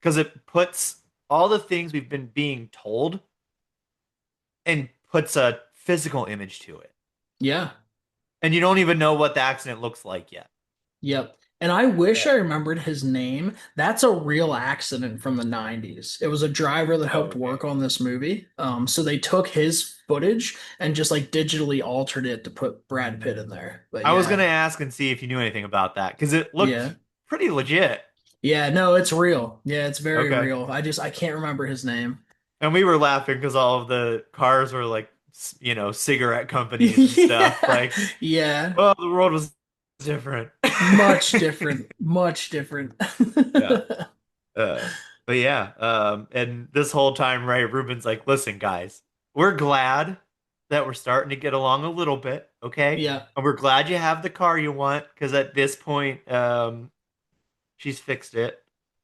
because it puts all the things we've been being told and puts a physical image to it. Yeah. And you don't even know what the accident looks like yet. Yep. And I wish I remembered his name. That's a real accident from the 90s. It was a driver that Oh, helped okay. work on this movie. So they took his footage and just like digitally altered it to put Brad Pitt in there. But I was yeah. gonna ask and see if you knew anything about that because it looked Yeah. pretty legit. Yeah, no, it's real. Yeah, it's very Okay. real. I can't remember his name. And we were laughing because all of the cars were like, cigarette companies and stuff. Yeah. Like, Yeah. well, the world was different. Much different. Much different. Yeah. Uh, But yeah, and this whole time, right, Ruben's like, listen, guys, we're glad that we're starting to get along a little bit, okay? Yeah. And we're glad you have the car you want, because at this point, she's fixed it.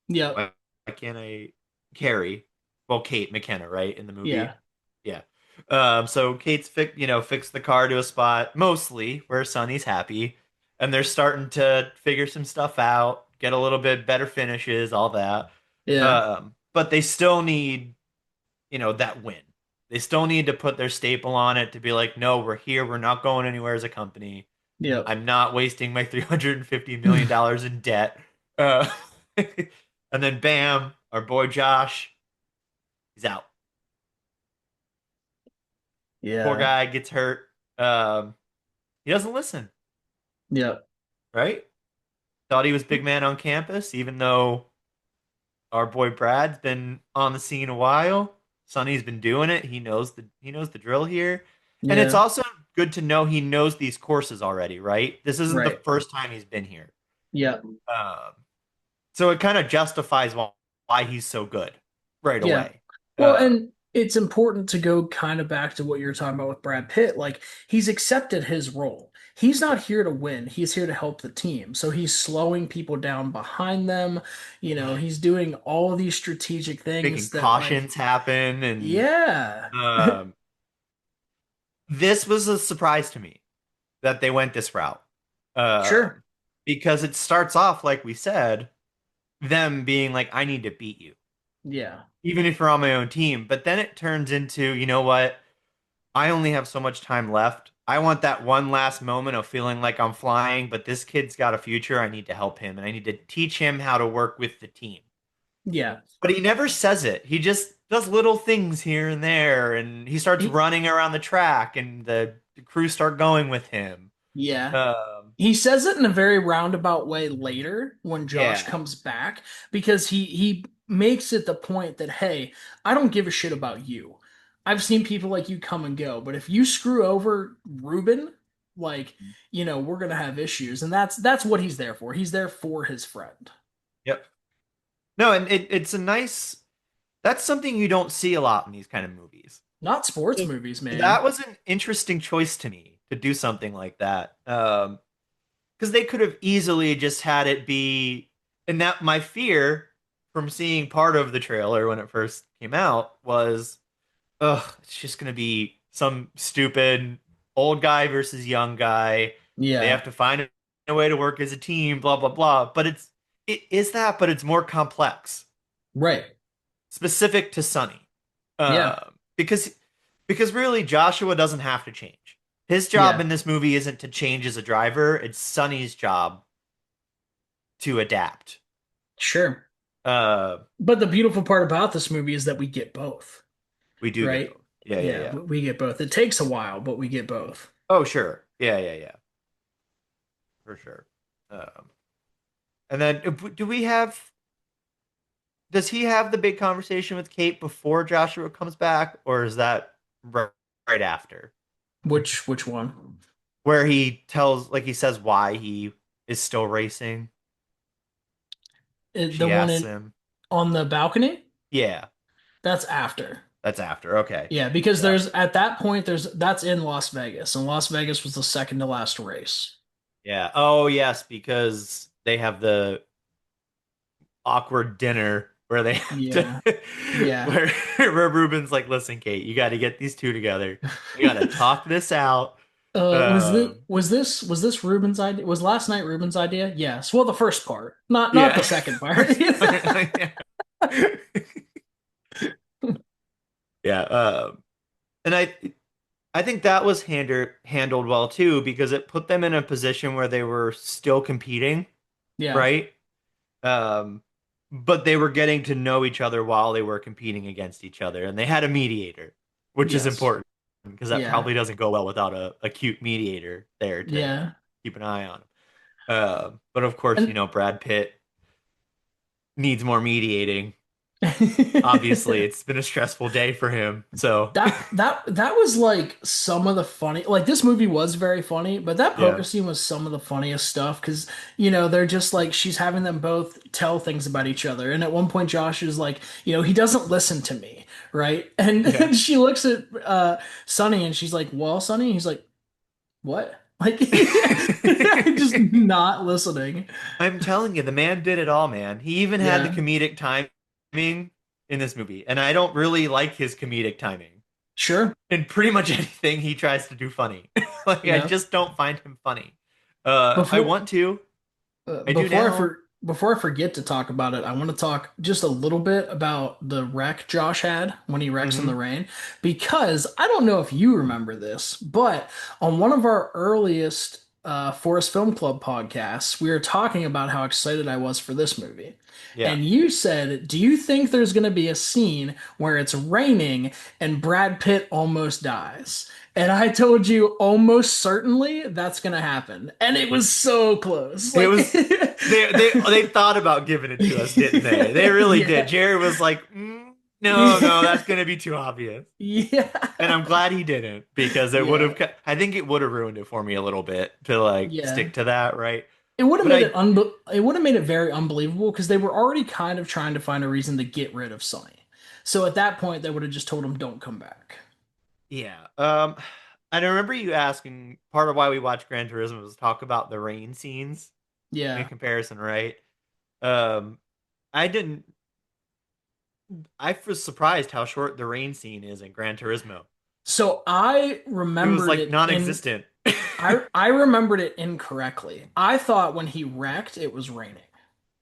Yeah. Why can't I carry? Well, Kate McKenna, right, in the movie? Yeah. Yeah. So Kate's fixed the car to a spot mostly where Sonny's happy, and they're starting to figure some stuff out, get a little bit better finishes, all that. Yeah. But they still need, that win. They still need to put their staple on it to be like, no, we're here. We're not going anywhere as a company. Yeah. I'm not wasting my $350 million in debt. Uh, and then bam, our boy Josh, he's out. Poor Yeah. guy gets hurt. Um, he doesn't listen, Yeah. right? Thought he was big man on campus, even though our boy Brad's been on the scene a while. Sonny's been doing it. He knows the drill here. And it's Yeah. also good to know he knows these courses already, right? This isn't the Right. first time he's been here. Yeah. Um, so it kind of justifies why he's so good right Yeah. away. Well, Uh, and it's important to go kind of back to what you were talking about with Brad Pitt. Like, he's accepted his role. He's not here to win. He's here to help the team. So he's slowing people down behind them. He's doing all of these strategic making things that, like, cautions happen, and yeah. um, this was a surprise to me that they went this route. Sure. Um, because it starts off, like we said, them being like, I need to beat you, Yeah. even if you're on my own team. But then it turns into, you know what? I only have so much time left. I want that one last moment of feeling like I'm flying, but this kid's got a future. I need to help him and I need to teach him how to work with the team. Yeah. But he never says it. He just does little things here and there, and he starts He, running around the track, and the crew start going with him. yeah. Um, He says it in a very roundabout way later when Josh yeah, comes back because he makes it the point that, hey, I don't give a shit about you. I've seen people like you come and go, but if you screw over Ruben, like, we're gonna have issues. And that's what he's there for. He's there for his friend. yep. No, and it's a nice. That's something you don't see a lot in these kind of movies. Not sports So movies, that man. was an interesting choice to me to do something like that. Because they could have easily just had it be, and that my fear from seeing part of the trailer when it first came out was, ugh, it's just gonna be some stupid old guy versus young guy. They have Yeah. to find a way to work as a team, blah blah blah. But it is that, but it's more complex, Right. specific to Sonny, Yeah. because really Joshua doesn't have to change. His job Yeah. in this movie isn't to change as a driver. It's Sonny's job to adapt. Sure. Uh, But the beautiful part about this movie is that we get both, we do get right? both. Yeah, yeah, Yeah, yeah. we get both. It takes a while, but we get both. Oh, sure. Yeah, yeah, yeah. For sure. Um, and then do we have? Does he have the big conversation with Kate before Joshua comes back, or is that right after? Which one? Where he says why he is still racing. The She one asks in him. on the balcony? Yeah, That's after. that's after. Okay. Yeah, because Yeah. there's at that point that's in Las Vegas, and Las Vegas was the second to last race. Yeah. Oh, yes, because they have the awkward dinner where they have to Yeah. Yeah. where Ruben's like, "Listen, Kate, you got to get these two together. We got to talk this out." Was this Um, Ruben's idea? Was last night Ruben's idea? Yes. Well, the first part, not the yeah. second part. First part, yeah. Yeah. And I think that was handled well too because it put them in a position where they were still competing, Yeah. right? Um, but they were getting to know each other while they were competing against each other, and they had a mediator, which is Yes. important because that Yeah. probably doesn't go well without a cute mediator there to Yeah. keep an eye on him. But of course, And Brad Pitt needs more mediating. Obviously, it's been a stressful day for him. So, That was like some of the funny, like this movie was very funny, but that yeah. poker scene was some of the funniest stuff because they're just like she's having them both tell things about each other, and at one point Josh is like, he doesn't listen to me, right? And, Yeah. and she looks at Sonny and she's like, "Well, Sonny," and he's like, "What?" Like just not listening. I'm telling you, the man did it all, man. He even had the Yeah, comedic timing in this movie, and I don't really like his comedic timing. sure. In pretty much anything he tries to do funny. Like I Yeah. just don't find him funny. I Before want to. Uh, I do before I now. for before I forget to talk about it, I want to talk just a little bit about the wreck Josh had when he wrecks in the Hmm. rain, because I don't know if you remember this, but on one of our earliest Forest Film Club podcasts, we were talking about how excited I was for this movie. Yeah. And you said, "Do you think there's going to be a scene where it's raining and Brad Pitt almost dies?" And I told you almost certainly that's gonna happen. And it was so close. It Like was they thought about giving it to us, didn't they? They really did. yeah. Jerry was like, no, no, Yeah. that's gonna be too obvious. And Yeah. I'm glad he didn't because it would Yeah. have. I think it would have ruined it for me a little bit to like Yeah. stick to that, right? It would have But made it I, it would have made it very unbelievable because they were already kind of trying to find a reason to get rid of Sonny. So at that point they would have just told him don't come back. yeah. I remember you asking part of why we watch Gran Turismo was talk about the rain scenes in Yeah. comparison, right? Um, I didn't. I was surprised how short the rain scene is in Gran Turismo. So I It was remembered like it in non-existent. I remembered it incorrectly. I thought when he wrecked it was raining,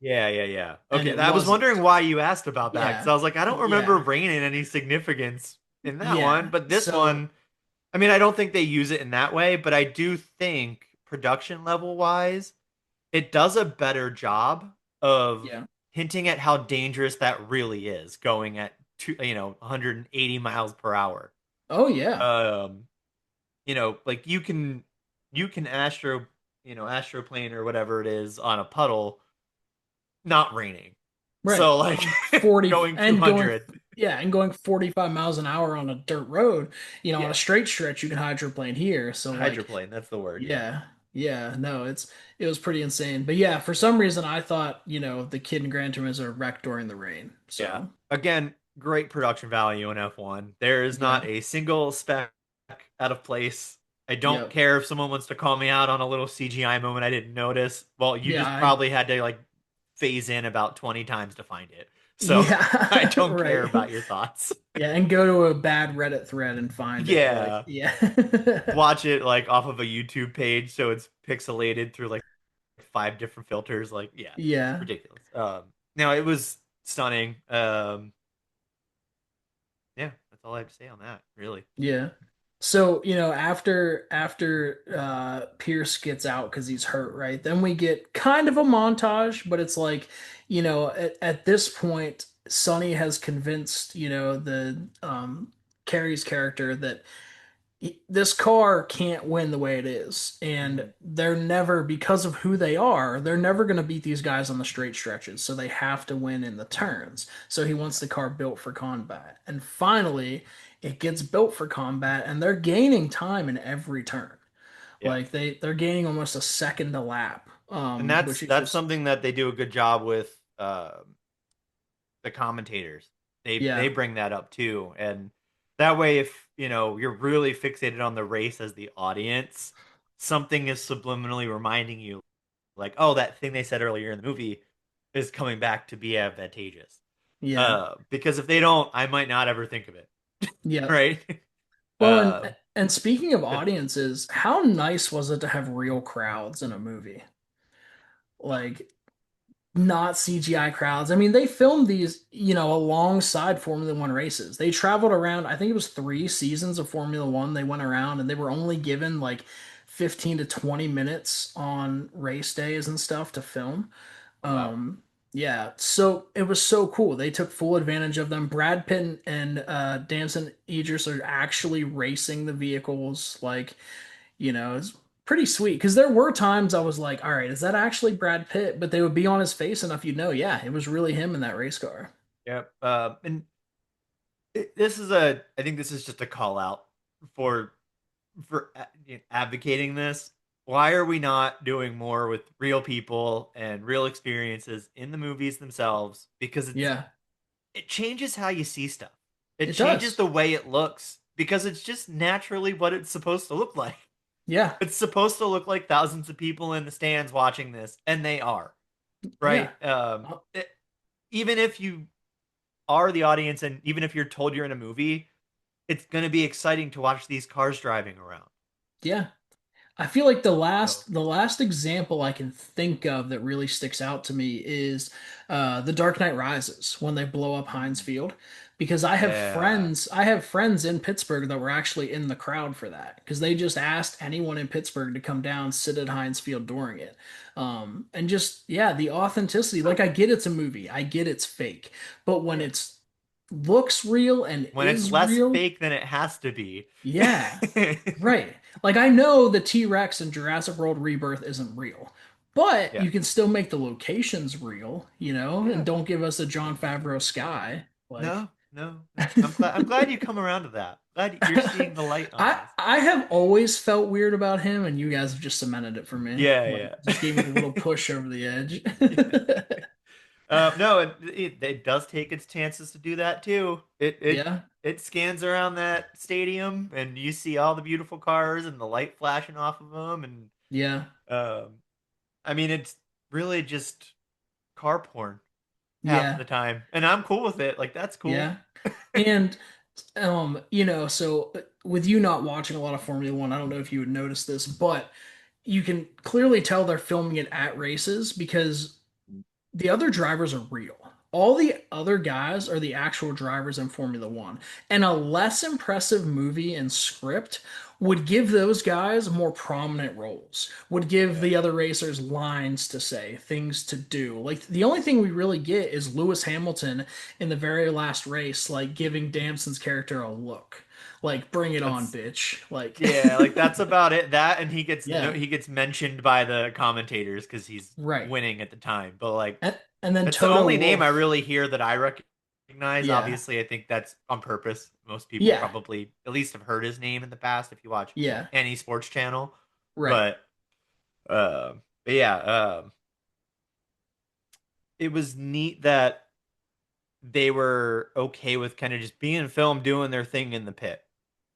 Yeah, yeah, yeah. and Okay, it I was wasn't. wondering why you asked about that because Yeah. I was like, I don't remember Yeah. rain in any significance in that one, Yeah. but this So one, I mean, I don't think they use it in that way, but I do think production level wise, it does a better job of yeah. hinting at how dangerous that really is going at 180 miles per hour. Oh yeah. Um, like you can astroplane or whatever it is on a puddle, not raining. Right. So like 40 going and going 200, yeah, and going 45 miles an hour on a dirt road, on a yeah, straight stretch you can hydroplane here. So like hydroplane, that's the word, yeah. yeah. Yeah, no, it was pretty insane. But yeah, for some reason I thought, the kid in Gran Turismo wrecked during the rain. Yeah. So, Again, great production value in F1. There is yeah. not a single spec out of place. I don't Yep. care if someone wants to call me out on a little CGI moment I didn't notice. Well, you Yeah, just probably had to like phase in about 20 times to find it. So I yeah, don't care right. about your thoughts. Yeah, and go to a bad Reddit thread and find it. Like, Yeah. yeah. Watch it like off of a YouTube page so it's pixelated through like five different filters. Like, yeah, Yeah. ridiculous. Now it was stunning. Yeah, that's all I have to say on that, really. Yeah. So, after Pierce gets out because he's hurt, right? Then we get kind of a montage, but it's like, at this point, Sonny has convinced, the Carrie's character that this car can't win the way it is. And Hmm. they're never, because of who they are, they're never going to beat these guys on the straight stretches. So they have to win in the turns. So he wants Yeah. the car built for combat. And finally, it gets built for combat and they're gaining time in every turn. Yeah. Like they're gaining almost a second a lap. And that's Which is that's just something that they do a good job with the commentators. They yeah. bring that up too. And that way if, you're really fixated on the race as the audience, something is subliminally reminding you like, oh, that thing they said earlier in the movie is coming back to be advantageous. Yeah. Because if they don't, I might not ever think of it. Yeah. Right? Well, Uh, and speaking of audiences, how nice was it to have real crowds in a movie? Like not CGI crowds. I mean, they filmed these, alongside Formula One races. They traveled around, I think it was 3 seasons of Formula One. They went around and they were only given like 15 to 20 minutes on race days and stuff to film. oh, wow. Yeah, so it was so cool. They took full advantage of them. Brad Pitt and Damson Idris are actually racing the vehicles. Like, it's pretty sweet because there were times I was like, all right, is that actually Brad Pitt? But they would be on his face enough, yeah, it was really him in that race car. Yep. And I think this is just a call out for advocating this. Why are we not doing more with real people and real experiences in the movies themselves? Because Yeah, it changes how you see stuff. It it changes does. the way it looks because it's just naturally what it's supposed to look like. Yeah, It's supposed to look like thousands of people in the stands watching this, and they are, yeah, right? Even if you are the audience and even if you're told you're in a movie, it's going to be exciting to watch these cars driving around. yeah. I feel like the So, last the last example I can think of that really sticks out to me is The Dark Knight Rises when they blow up Heinz Field because yeah, I have friends in Pittsburgh that were actually in the crowd for that because they just asked anyone in Pittsburgh to come down sit at Heinz Field during it. And just yeah, the authenticity, like I get it's a movie, I get it's fake, but when yeah. it's looks real and When it's is less real, fake than it has to be. yeah. Right. Like I know the T-Rex in Jurassic World Rebirth isn't real, but Yeah. you can still make the locations real, and Yeah. don't give us a Jon Favreau sky. Like No, no, no. I'm glad you come around to that. Glad you're seeing the light on this. I have always felt weird about him, and you guys have just cemented it for me. Like Yeah, just gave me the little yeah. push over the edge. No, it does take its chances to do that too. Yeah, It scans around that stadium, and you see all the beautiful cars and the light flashing off of them, and yeah, um, I mean, it's really just car porn half yeah, the time, and I'm cool with it. Like that's cool. yeah. And so with you not watching a lot of Formula One, I don't know if you would notice this, but you can clearly tell they're filming it at races because the other drivers are real. All the other guys are the actual drivers in Formula One. And a less impressive movie and script would give those guys more prominent roles, would give Yeah, the other racers lines to say, things to do. Like the only thing we really get is Lewis Hamilton in the very last race, like giving Damson's character a look. Like, bring it on, that's bitch. Like, yeah, like that's about it. That and he gets no, yeah, he gets mentioned by the commentators because he's right. winning at the time. But like And then that's the Toto only name I Wolff. really hear that I recognize. Yeah. Obviously, I think that's on purpose. Most people Yeah. probably at least have heard his name in the past if you watch Yeah. any sports channel. Right. But but yeah, it was neat that they were okay with kind of just being film doing their thing in the pit.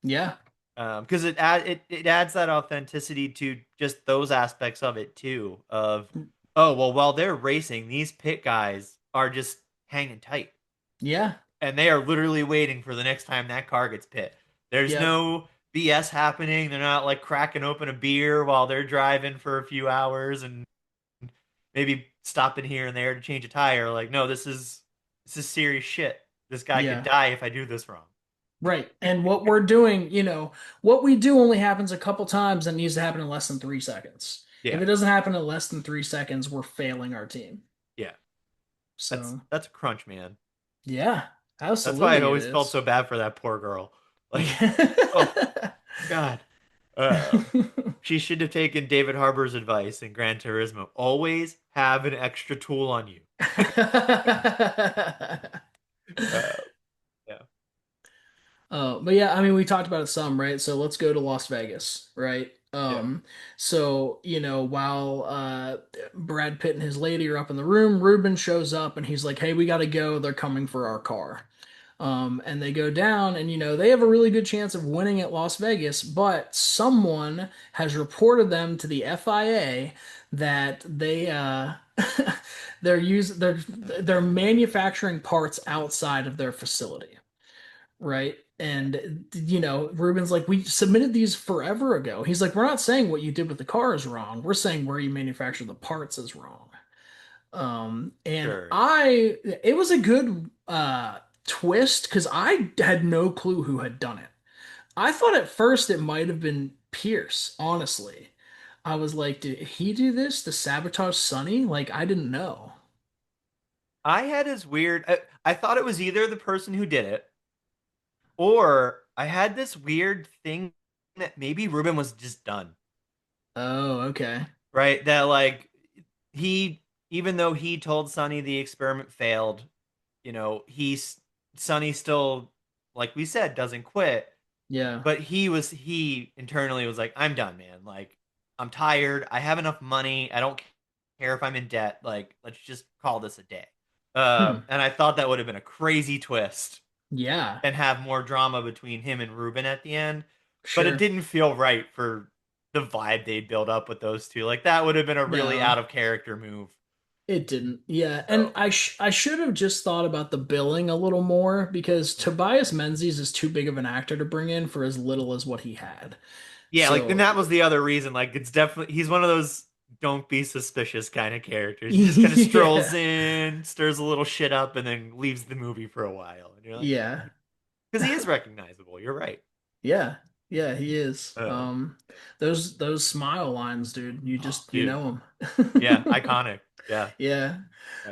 Yeah. Because it adds that authenticity to just those aspects of it too. Of oh well, while they're racing, these pit guys are just hanging tight, Yeah. and they are literally waiting for the next time that car gets pit. There's Yep. no BS happening. They're not like cracking open a beer while they're driving for a few hours and maybe stopping here and there to change a tire. Like no, this is serious shit. This guy could Yeah. die if I do this wrong. Right. And what we're doing, what we do only happens a couple times and needs to happen in less than 3 seconds. If Yeah, it doesn't happen in less than 3 seconds, we're failing our team. yeah. That's So, that's a crunch, man. yeah, That's why I absolutely it always felt so is. bad for that poor girl. Like, oh Yeah. God. She should have taken David Harbour's advice in Gran Turismo. Always have an extra tool on you. Uh, yeah, But yeah, I mean, we talked about it some, right? So let's go to Las Vegas, right? yeah. So, while Brad Pitt and his lady are up in the room, Ruben shows up and he's like, "Hey, we gotta go. They're coming for our car." And they go down, and they have a really good chance of winning at Las Vegas, but someone has reported them to the FIA that they're manufacturing parts outside of their facility, right? And Ruben's like, we submitted these forever ago. He's like, we're not saying what you did with the car is wrong. We're saying where you manufacture the parts is wrong. And Sure. it was a good twist because I had no clue who had done it. I thought at first it might have been Pierce, honestly. I was like, did he do this to sabotage Sonny? Like, I didn't know. I had this weird. I thought it was either the person who did it, or I had this weird thing that maybe Ruben was just done. Oh, okay. Right? That like he, even though he told Sonny the experiment failed, he's Sonny still, like we said, doesn't quit, Yeah. but he internally was like, I'm done, man. Like, I'm tired. I have enough money. I don't care if I'm in debt. Like, let's just call this a day. Hmm. And I thought that would have been a crazy twist Yeah. and have more drama between him and Ruben at the end. But it Sure. didn't feel right for the vibe they'd build up with those two. Like, that would have been a really No. out of character move. It didn't. Yeah, and So, I should have just thought about the billing a little more because Tobias Menzies is too big of an actor to bring in for as little as what he had. yeah, like, and So, that was the other reason. Like, it's definitely, he's one of those don't be suspicious kind of characters. He just kind of strolls yeah. in, stirs a little shit up, and then leaves the movie for a while. And you're like, Yeah. because he is recognizable. You're right. Yeah. Yeah, he is. Uh, Those smile lines, dude, oh, you dude. know Yeah, them. iconic. Yeah. Yeah.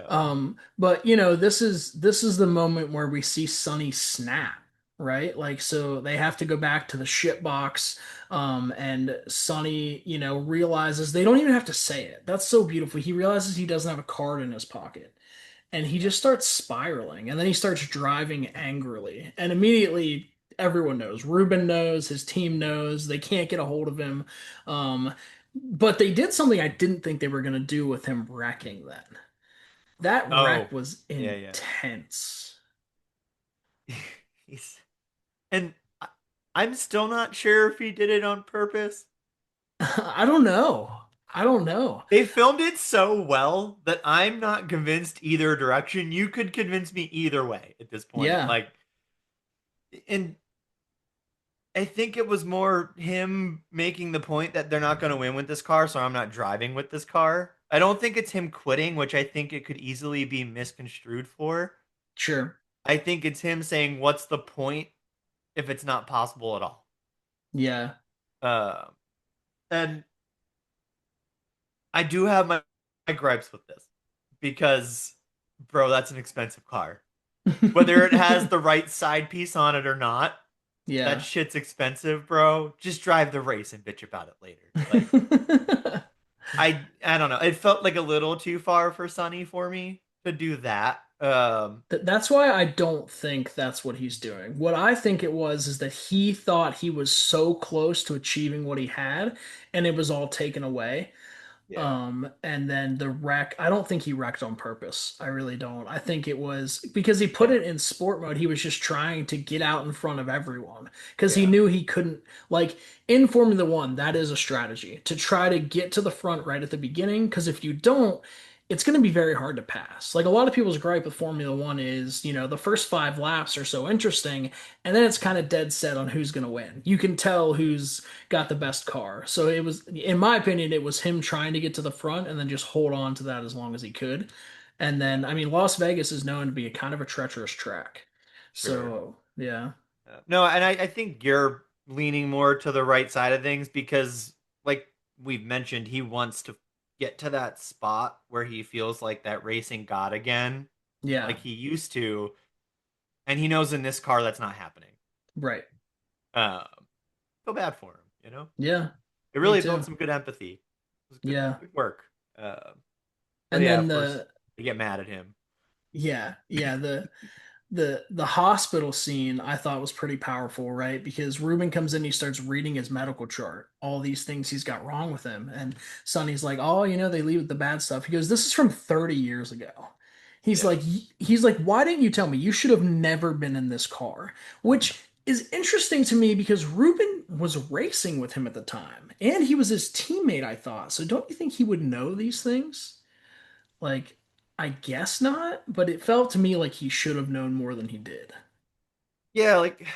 Um, But this is the moment where we see Sonny snap, right? Like, so they have to go back to the shit box, and Sonny, realizes they don't even have to say it. That's so beautiful. He realizes he doesn't have a card in his pocket, and he yeah. just starts spiraling, and then he starts driving angrily, and immediately everyone knows. Ruben knows, his team knows, they can't get a hold of him. But they did something I didn't think they were gonna do with him wrecking then. That wreck Oh, was yeah, yeah. intense. He's and I'm still not sure if he did it on purpose. I don't know. I don't know. They filmed it so well that I'm not convinced either direction. You could convince me either way at this point. Yeah, Like, and I think it was more him making the point that they're not going to win with this car, so I'm not driving with this car. I don't think it's him quitting, which I think it could easily be misconstrued for. sure. I think it's him saying, "What's the point if it's not possible at all?" Yeah. Uh, and I do have my gripes with this because, bro, that's an expensive car. Whether it has the right side piece on it or not, that Yeah. shit's expensive, bro. Just drive the race and bitch about it later. Like, I don't know. It felt like a little too far for Sonny for me to do that. That's why I don't think that's what he's doing. What I think it was is that he thought he was so close to achieving what he had, and it was all taken away. Yeah, And then the wreck, I don't think he wrecked on purpose. I really don't. I think it was because he put yeah, it in sport mode. He was just trying to get out in front of everyone because he yeah, knew he couldn't, like in Formula One, that is a strategy to try to get to the front right at the beginning. Because if you don't, it's going to be very hard to pass. Like a lot of people's gripe with Formula One is, the first 5 laps are so interesting, and then it's kind of dead set on who's going to win. You can tell who's got the best car. So it was, in my opinion, it was him trying to get to the front and then just hold on to that as long as he could. And yeah. then, I mean, Las Vegas is known to be a kind of a treacherous track. Sure. So, yeah. No, and I think you're leaning more to the right side of things because, like we've mentioned, he wants to get to that spot where he feels like that racing god again, Yeah. like he used to, and he knows in this car that's not happening. Right. Um, Feel bad for him, you know? Yeah. It Me really built too. some good empathy. It was Yeah. good work. Uh, but And yeah, then of course, they get mad at him. yeah, the hospital scene I thought was pretty powerful, right? Because Ruben comes in, he starts reading his medical chart, all these things he's got wrong with him, and Sonny's like, "Oh, they leave the bad stuff." He goes, "This is from 30 years ago." He's Yeah. like, he's like, "Why didn't you tell me? You should have never been in this car," which is interesting to me because Ruben was racing with him at the time, and he was his teammate, I thought. So don't you think he would know these things? Like, I guess not, but it felt to me like he should have known more than he did. Yeah, like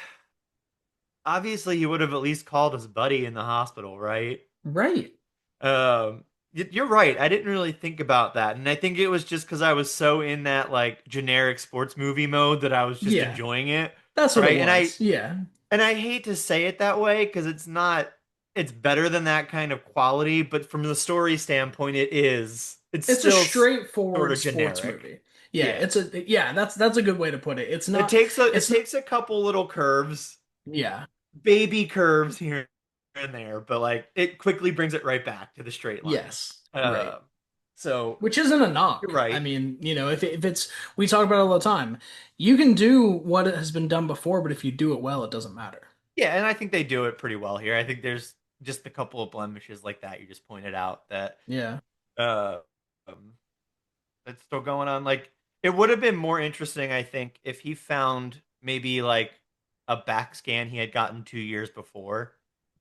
obviously he would have at least called his buddy in the hospital, right? Right. Um, you're right. I didn't really think about that. And I think it was just because I was so in that like generic sports movie mode that I was just Yeah. enjoying it. That's what it Right. was. Yeah. And I hate to say it that way because it's not, it's better than that kind of quality, but from the story standpoint, it's It's a still sort straightforward of sports generic. movie. Yeah, Yeah. that's a good way to put it. It's It not takes a it it's not takes a couple little curves, yeah. baby curves here and there, but like it quickly brings it right back to the straight line. Yes. Right. Uh, So Which isn't a you're knock. I right. mean, if it's, we talk about it all the time. You can do what has been done before, but if you do it well, it doesn't matter. Yeah, and I think they do it pretty well here. I think there's just a couple of blemishes like that you just pointed out that Yeah. uh um, that's still going on. Like it would have been more interesting, I think, if he found maybe like a back scan he had gotten 2 years before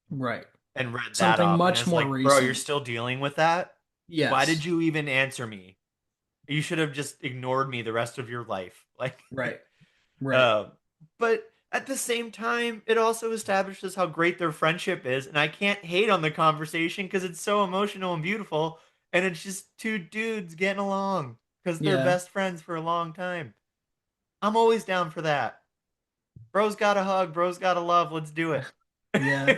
Right. and read that Something off and much it's more like, bro, you're recent. still dealing with that? Why did Yes. you even answer me? You should have just ignored me the rest of your life. Like Right. Right. uh, but at the same time, it also establishes how great their friendship is, and I can't hate on the conversation because it's so emotional and beautiful, and it's just two dudes getting along because they're Yeah. best friends for a long time. I'm always down for that. Bros got to hug, bros got to love. Let's do it. Yeah.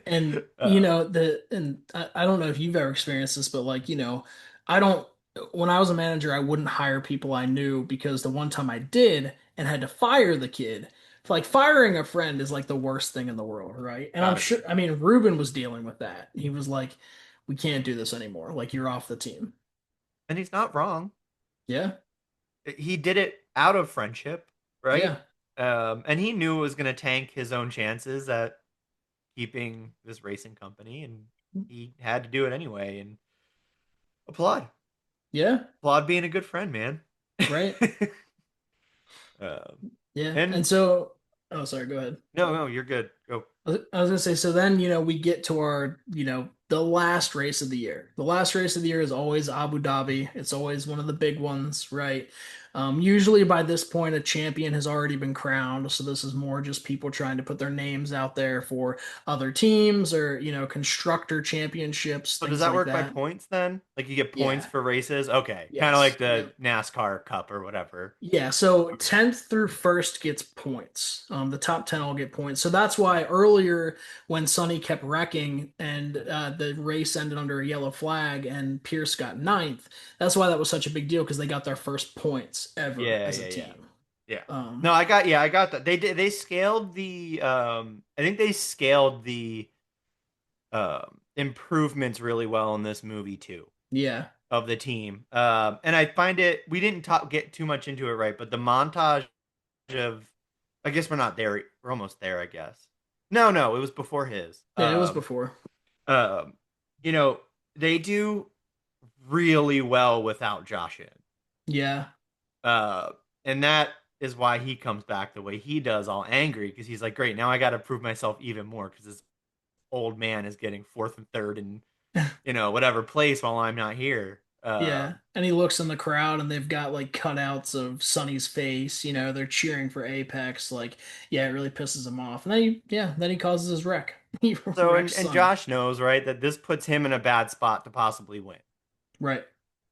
And uh, I don't know if you've ever experienced this, but like, I don't when I was a manager, I wouldn't hire people I knew because the one time I did and had to fire the kid, like firing a friend is like the worst thing in the world, right? And I'm gotta sure, be. I mean, Ruben was dealing with that. He was like, we can't do this anymore. Like you're off the team. And he's not wrong. Yeah. He did it out of friendship, right? Yeah. And he knew it was going to tank his own chances at keeping this racing company, and he had to do it anyway. And applaud, Yeah. applaud being a good friend, man. Right. um, Yeah. And and so, oh, sorry, go ahead. no, no, you're good. Go. I was gonna say, so then, we get to our, the last race of the year. The last race of the year is always Abu Dhabi. It's always one of the big ones, right? Usually by this point, a champion has already been crowned. So this is more just people trying to put their names out there for other teams or, constructor championships, So does things that like work by that. points then? Like you get points Yeah. for races? Okay, kind of like Yes. the Yep. NASCAR Cup or whatever. Yeah, so Okay. 10th through first gets points. The top 10 will get points. So that's why earlier when Sonny kept wrecking and the race ended under a yellow flag and Pierce got ninth, that's why that was such a big deal because they got their first points ever Yeah, as a yeah, yeah, team. yeah. No, Um, I got that. They scaled the I think they scaled the improvements really well in this movie too yeah, of the team. And I find it we didn't get too much into it, right? But the montage of I guess we're not there. We're almost there, I guess. No, no, it was before his. yeah, it was before. Um, you know, they do really well without Josh in. Yeah, Uh, and that is why he comes back the way he does, all angry, because he's like, great, now I got to prove myself even more because this old man is getting fourth and third and whatever place while I'm not here. yeah. And he looks in the crowd and they've got like cutouts of Sonny's face. They're cheering for Apex. Like, yeah, it really pisses him off. And then he causes his wreck. He So wrecks and Sonny. Josh knows, right, that this puts him in a bad spot to possibly win Right.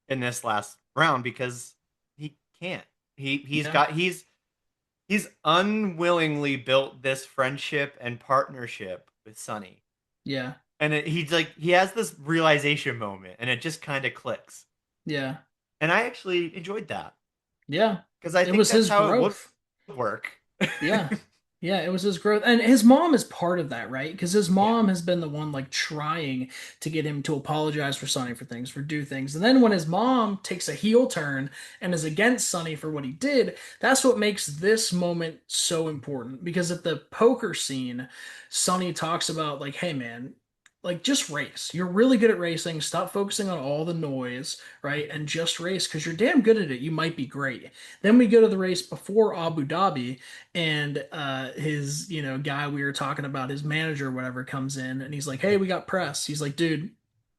in this last round because he can't. He's Yeah. got he's unwillingly built this friendship and partnership with Sonny. Yeah. And he's like he has this realization moment and it just kind of clicks. Yeah. And I actually enjoyed that Yeah. because I It think was that's his how it would growth. work. Yeah. Yeah, it was his growth. And his mom is part of that, right? Because his Yeah. mom has been the one like trying to get him to apologize for Sonny for things, for do things. And then when his mom takes a heel turn and is against Sonny for what he did, that's what makes this moment so important. Because at the poker scene, Sonny talks about like, hey man, like just race. You're really good at racing. Stop focusing on all the noise, right? And just race because you're damn good at it. You might be great. Then we go to the race before Abu Dhabi and his guy we were talking about, his manager or whatever, comes in and he's like, hey, we got press. He's like, dude,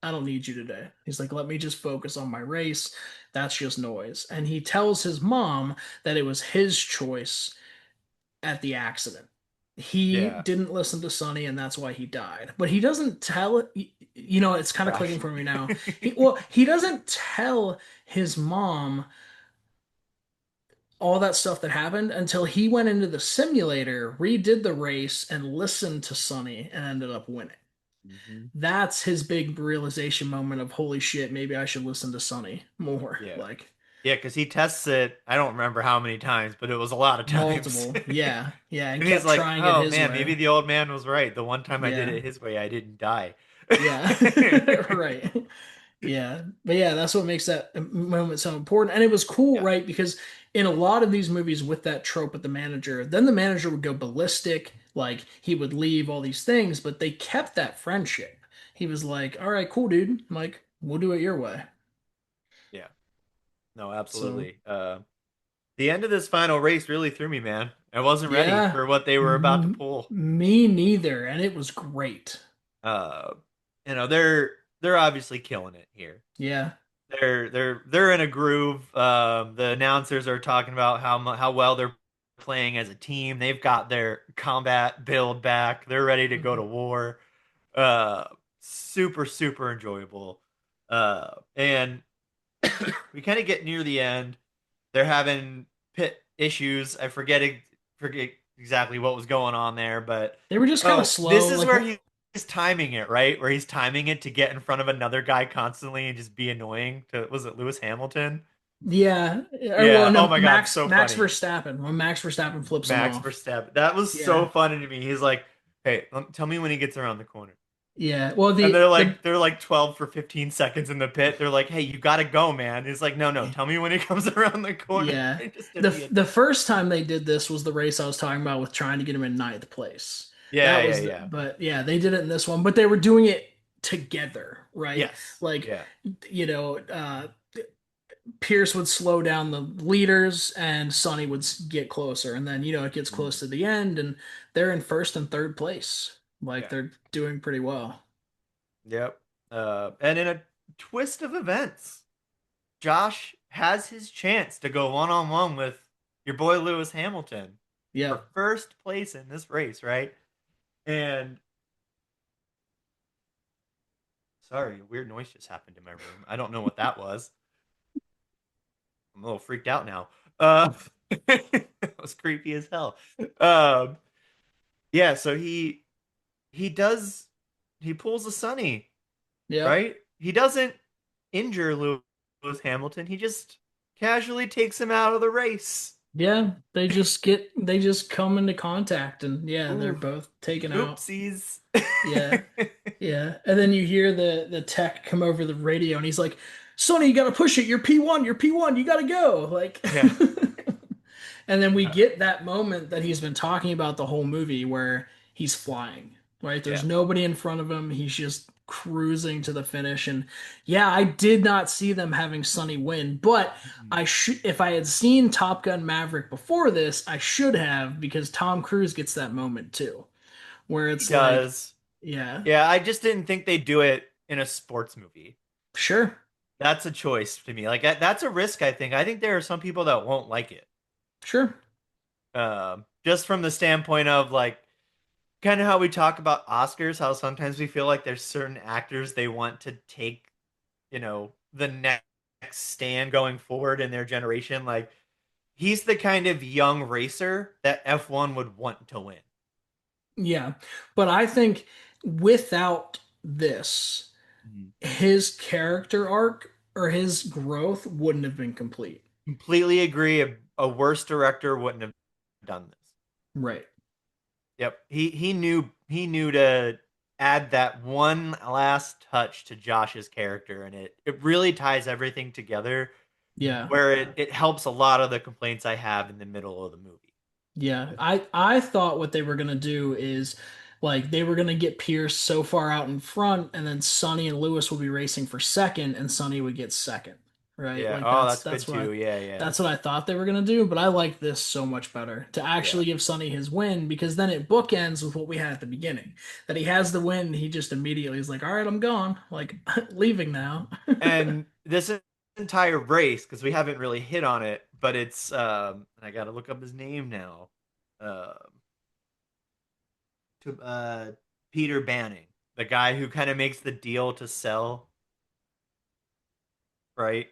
I don't need you today. He's like, let me just focus on my race. That's just noise. And he tells his mom that it was his choice at the accident. He Yeah. didn't listen to Sonny and that's why he died, but he doesn't tell it. It's kind of clicking Crash. for me now. He doesn't tell his mom all that stuff that happened until he went into the simulator, redid the race, and listened to Sonny and ended up winning. hmm That's his big realization moment of holy shit, maybe I should listen to Sonny more. Yeah. Like Yeah, because he tests it. I don't remember how many times, but it was a lot of times. multiple. Yeah, yeah, and And he's kept like, trying it "Oh his man, way. maybe the old man was right. The one time I did Yeah. it his way, I didn't die." Yeah. Right. Yeah, but yeah, that's what makes that moment so important. And it was cool, Yeah. right? Because in a lot of these movies with that trope with the manager, then the manager would go ballistic, like he would leave all these things, but they kept that friendship. He was like, "All right, cool, dude. Like, we'll do it your way." Yeah. No, So, absolutely. The end of this final race really threw me, man. I wasn't ready yeah, for what they were about to pull. me neither, and it was great. Uh, they're obviously killing it here. Yeah. They're in a groove. The announcers are talking about how well they're playing as a team. They've got their combat build back. They're ready to go to Mhm. war. Super super enjoyable. And we kind of get near the end. They're having pit issues. Forget exactly what was going on there, but They were just kind of oh, this slow. is Like, where he's timing it, right? Where he's timing it to get in front of another guy constantly and just be annoying to, was it Lewis Hamilton? yeah. Well, Yeah. Oh no, my God, so Max funny. Verstappen when Max Verstappen flips him Max off. Verstappen. That was so Yeah. funny to me. He's like, "Hey, tell me when he gets around the corner." Yeah. Well, And the they're like 12 for 15 seconds in the pit. They're like, "Hey, you got to go, man." He's like, "No, no, tell me when he comes around the corner." yeah. Just to be a The first time they did this was the race I was talking about with trying to get him in ninth place. Yeah, That yeah, was yeah. but yeah, they did it in this one, but they were doing it together, right? Yes. Like, Yeah. you know, Pierce would slow down the leaders and Sonny would get closer. And then, it gets close Mhm. to the end and they're in first and third place. Like Yeah. they're doing pretty well. Yep. And in a twist of events, Josh has his chance to go one on one with your boy Lewis Hamilton Yeah. for first place in this race, right? And sorry, a weird noise just happened in my room. I don't know what that was. I'm a little freaked out now. That was creepy as hell. Um, yeah, so he does he pulls a Sonny, Yep. right? He doesn't injure Lewis Hamilton. He just casually takes him out of the race. Yeah. They just come into contact and yeah, they're Oof. both taken out. Oopsies. Yeah. Yeah. And then you hear the tech come over the radio and he's like, Sonny, you gotta push it. You're P1, you're P1, you gotta go. Like Yeah. And then we Uh, get that moment that he's been talking about the whole movie where he's flying, right? There's yeah. nobody in front of him. He's just cruising to the finish. And yeah, I did not see them having Sonny win, but Mhm. I should, if I had seen Top Gun Maverick before this, I should have because Tom Cruise gets that moment too, where He it's like, does. yeah, Yeah, I just didn't think they'd do it in a sports movie. sure, That's a choice to me. Like that's a risk, I think. I think there are some people that won't like it. sure, Just from the standpoint of like kind of how we talk about Oscars, how sometimes we feel like there's certain actors they want to take, the next stand going forward in their generation. Like he's the kind of young racer that F1 would want to win. yeah. But I think without this, Mhm. his character arc or his growth wouldn't have been complete. Completely agree. A worse director wouldn't have done this. Right. Yep. He knew to add that one last touch to Josh's character, and it really ties everything together Yeah. where it helps a lot of the complaints I have in the middle of the movie. Yeah. I thought what they were gonna do is like they were gonna get Pierce so far out in front and then Sonny and Lewis would be racing for second and Sonny would get second. Right? Yeah. Like Oh, that's good too. Yeah, yeah. that's what I thought they were gonna do, but I like this so much better to Yeah. actually give Sonny his win because then it bookends with what we had at the beginning. That he has the win, he just immediately is like, all right, I'm gone. Like leaving now. And this entire race, because we haven't really hit on it, but it's and I gotta look up his name now. Um to Peter Banning, the guy who kind of makes the deal to sell, right?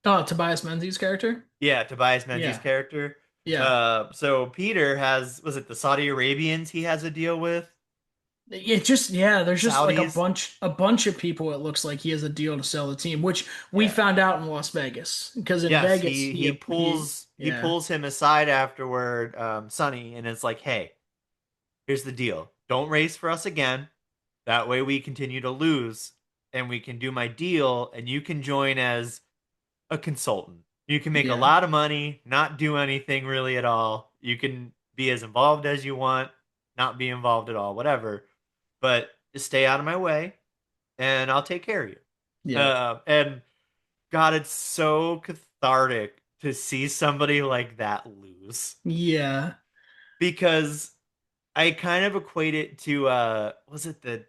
Oh, Tobias Menzies' character? Yeah, Tobias Menzies' Yeah. character. Yeah. So Peter has, was it the Saudi Arabians he has a deal with? It just there's just like Saudis? a bunch of people it looks like he has a deal to sell the team, which we Yeah. found out in Las Vegas. Because in Yes, Vegas he he he pulls he yeah. pulls him aside afterward, Sonny, and it's like, hey, here's the deal. Don't race for us again. That way we continue to lose. and we can do my deal, and you can join as a consultant. You can make a Yeah. lot of money, not do anything really at all. You can be as involved as you want, not be involved at all, whatever. But just stay out of my way, and I'll take care of you. Yeah. And God, it's so cathartic to see somebody like that lose Yeah. because I kind of equate it to was it the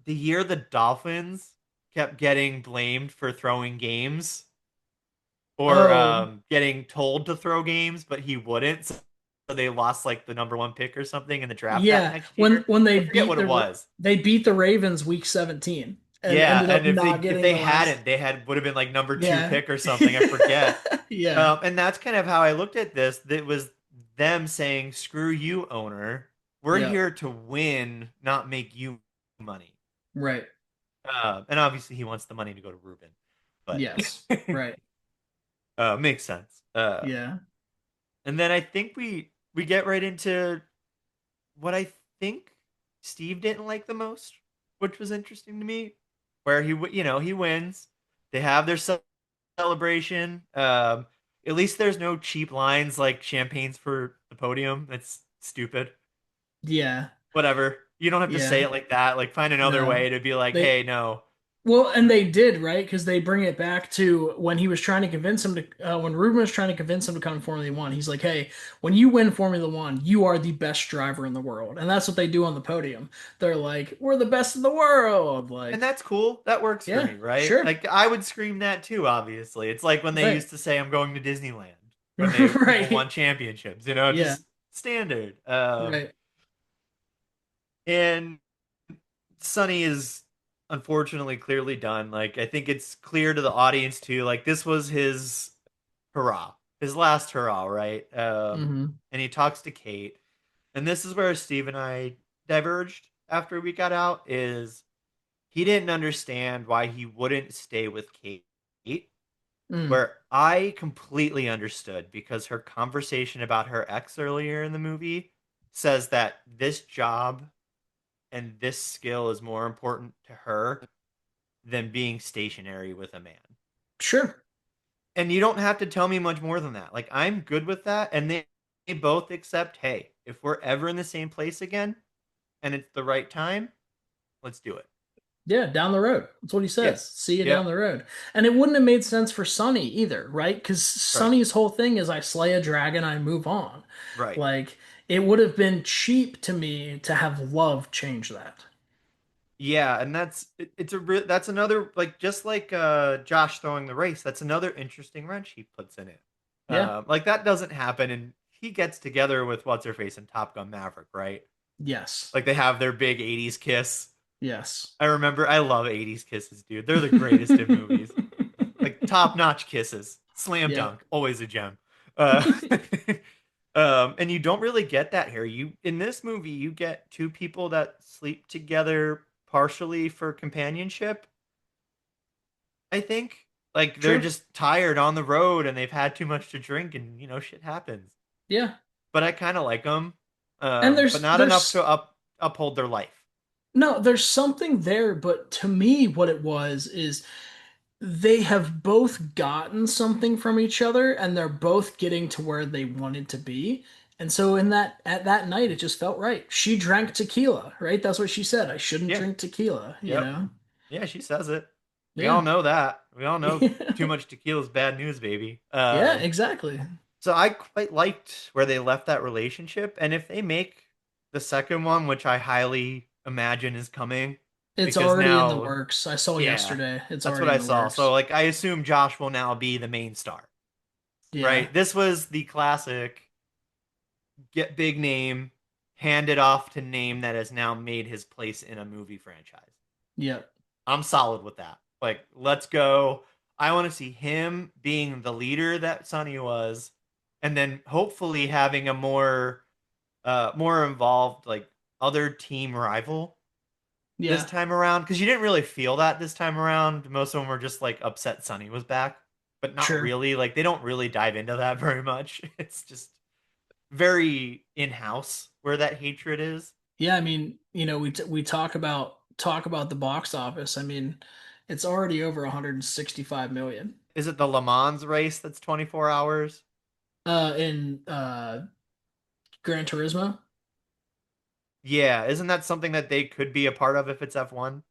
year the Dolphins kept getting blamed for throwing games or Oh, getting told to throw games, but he wouldn't. So they lost like the number one pick or something in the draft that yeah. next When year. they I forget beat what it the was. they beat the Ravens week 17 and Yeah, ended up and not if getting they the last. hadn't, they had would have been like number two Yeah. pick or something. I forget. Yeah. And that's kind of how I looked at this. That was them saying, "Screw you, owner. We're Yeah. here to win, not make you money." Right. And obviously, he wants the money to go to Ruben, but Yes. Right. makes sense. Yeah. And then I think we get right into what I think Steve didn't like the most, which was interesting to me, where he wins. They have their celebration. At least there's no cheap lines like champagne's for the podium. That's stupid. Yeah. Whatever. You don't have to say Yeah. it like that. Like find another No. way to be like, They hey, no. Well, and they did, right? Because they bring it back to when he was trying to convince him to, when Ruben was trying to convince him to come to Formula One. He's like, "Hey, when you win Formula One, you are the best driver in the world," and that's what they do on the podium. They're like, "We're the best in the world!" And Like, that's cool. That works for yeah, me, right? sure, Like I would scream that too, obviously. It's like when they right, used to say I'm going to Disneyland when they people won right, championships, you know, yeah, just standard. right, And Sonny is unfortunately clearly done. Like I think it's clear to the audience too. Like this was his hurrah, his last hurrah, right? hmm And he talks to Kate, and this is where Steve and I diverged after we got out. Is he didn't understand why he wouldn't stay with Kate, mm, where I completely understood because her conversation about her ex earlier in the movie says that this job and this skill is more important to her than being stationary with a man. sure, And you don't have to tell me much more than that. Like I'm good with that, and they both accept, hey, if we're ever in the same place again and it's the right time, let's do it. yeah, down the road. That's what he Yeah. says. See you down Yep. the road. And it wouldn't have made sense for Sonny either, right? Because Right. Sonny's whole thing is I slay a dragon, I move on. Right. Like it would have been cheap to me to have love change that. Yeah, and that's another like just like Josh throwing the race, that's another interesting wrench he puts in it. Yeah. Like that doesn't happen and he gets together with what's her face in Top Gun Maverick, right? Yes. Like they have their big 80s kiss. Yes. I love 80s kisses, dude. They're the greatest in movies. Like top-notch kisses. Slam Yeah. dunk, always a gem. Uh and you don't really get that here. You in this movie you get two people that sleep together partially for companionship, I think. Like they're True. just tired on the road and they've had too much to drink and shit happens. Yeah. But I kind of like them. And But not enough to uphold their life. there's something there, but to me what it was is they have both gotten something from each other and they're both getting to where they wanted to be. And so in that at that night it just felt right. She drank tequila, right? That's what she said. I shouldn't Yeah. drink tequila, you Yep. know? Yeah, she says it. We all Yeah. know that. We all know too much tequila is bad news, baby. Yeah, exactly. So I quite liked where they left that relationship, and if they make the second one, which I highly imagine is coming, It's because already in the now, works. I saw yeah, yesterday. It's that's already what in I the saw. So works. like, I assume Josh will now be the main star, Yeah. right? This was the classic get big name, hand it off to name that has now made his place in a movie franchise. Yep. I'm solid with that. Like, let's go. I want to see him being the leader that Sonny was, and then hopefully having a more involved like other team rival this Yeah. time around because you didn't really feel that this time around. Most of them were just like upset Sonny was back, but not Sure. really. Like they don't really dive into that very much. It's just very in-house where that hatred is. Yeah, I mean, we talk about talk about the box office, I mean, it's already over 165 million. Is it the Le Mans race that's 24 hours? In Gran Turismo. Yeah, isn't that something that they could be a part of if it's F1?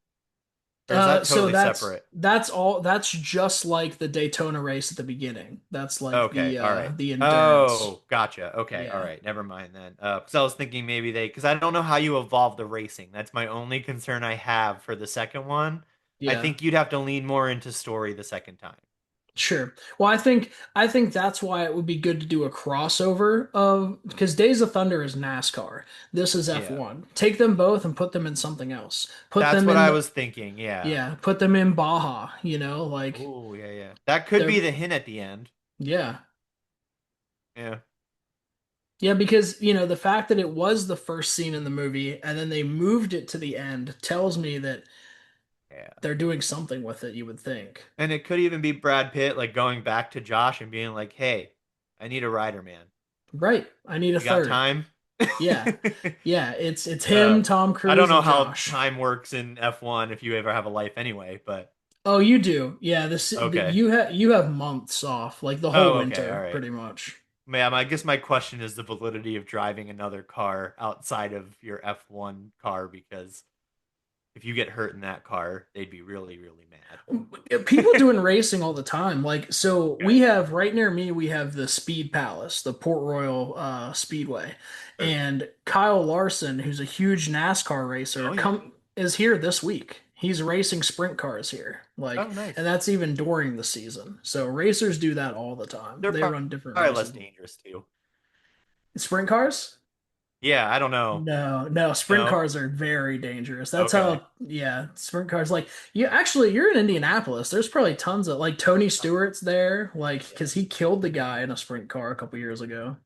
Or is that So totally that's separate? that's all. That's just like the Daytona race at the beginning. That's like Okay, all right. the endurance. Oh, gotcha. Okay, all Yeah, right. Never mind then. Because I was thinking maybe because I don't know how you evolve the racing. That's my only concern I have for the second one. I yeah. think you'd have to lean more into story the second time. Sure. Well, I think that's why it would be good to do a crossover of because Days of Thunder is NASCAR. This is Yeah, F1. Take them both and put them in something else. Put that's them what in I the was thinking. Yeah. yeah, put them in Baja, like Oh, yeah, yeah. That could be they're the hint at the end. yeah. Yeah, Yeah, because the fact that it was the first scene in the movie and then they moved it to the end tells me that yeah. they're doing something with it, you would think. And it could even be Brad Pitt like going back to Josh and being like, "Hey, I need a rider, man. Right. I need a You got third. time?" Yeah. Yeah, it's Uh, him, Tom I don't Cruise, know and how Josh. time works in F1 if you ever have a life anyway, but Oh, you do. Yeah, okay. you have months off, like the whole Oh, okay, all winter, right. pretty much. Ma'am, I guess my question is the validity of driving another car outside of your F1 car because if you get hurt in that car, they'd be really, really mad. People doing racing all the time. Like, so Okay. we have right near me, we have the Speed Palace, the Port Royal Speedway, Sure. and Kyle Larson, who's a huge NASCAR racer, Oh yeah. come is here this week. He's racing sprint cars here, Oh like, and nice. that's even during the season. So racers do that all the time. They're They run different probably less races. dangerous too. Sprint cars? Yeah, I don't know. No, no, sprint No. cars are very dangerous. That's Okay. how, yeah, sprint cars. Like, you're in Indianapolis. There's probably tons of, like, Tony Stewart's there, like, because he killed the guy in a sprint car a couple years ago.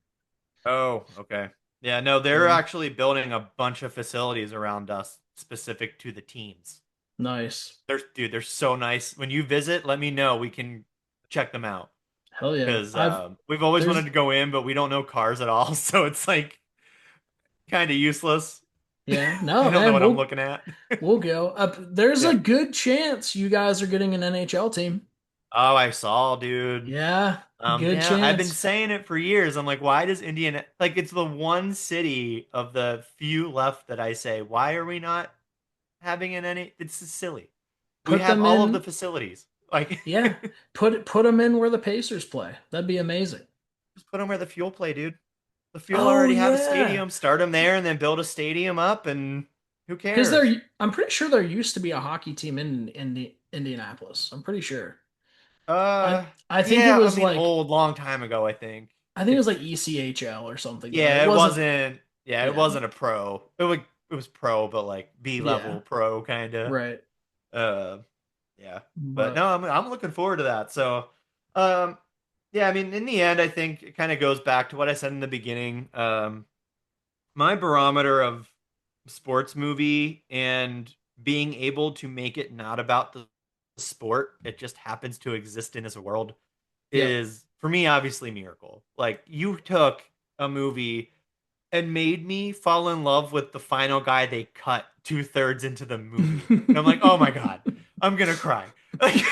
Oh, okay. Yeah, no, they're Yeah, actually building a bunch of facilities around us specific to the teams. nice. They're so nice. When you visit, let me know. We can check them out Hell yeah. because we've always wanted There's, to go in, but we don't know cars at all, so it's like kind of useless. yeah, I no, don't know man, what I'm looking at. we'll go. There's Yeah. a good chance you guys are getting an NHL team. Oh, I saw, dude. Yeah, good Yeah, I've been chance. saying it for years. I'm like, why does Indiana like it's the one city of the few left that I say, why are we not having an NA? It's silly. We Put have them all of the in, facilities. Like, yeah, put them in where the Pacers play. That'd be amazing. just put them where the Fuel play, dude. The Fuel Oh already have a yeah. stadium. Start them there, and then build a stadium up, and who Because cares? I'm pretty sure there used to be a hockey team in the Indianapolis. I'm pretty sure. I I think it Yeah. I was mean, like old, long time ago. I think I think it was it's like ECHL or something though. It yeah. It wasn't. wasn't. Yeah, it Yeah, wasn't a pro. It was pro, but like B yeah, level pro kind of. right. Uh, yeah. But But no, I'm looking forward to that. So, um, yeah. I mean, in the end, I think it kind of goes back to what I said in the beginning. My barometer of sports movie and being able to make it not about the sport, it just happens to exist in this world yep. is for me obviously Miracle. Like you took a movie and made me fall in love with the final guy they cut 2/3 into the movie. And I'm like, oh my God, I'm gonna cry. Like,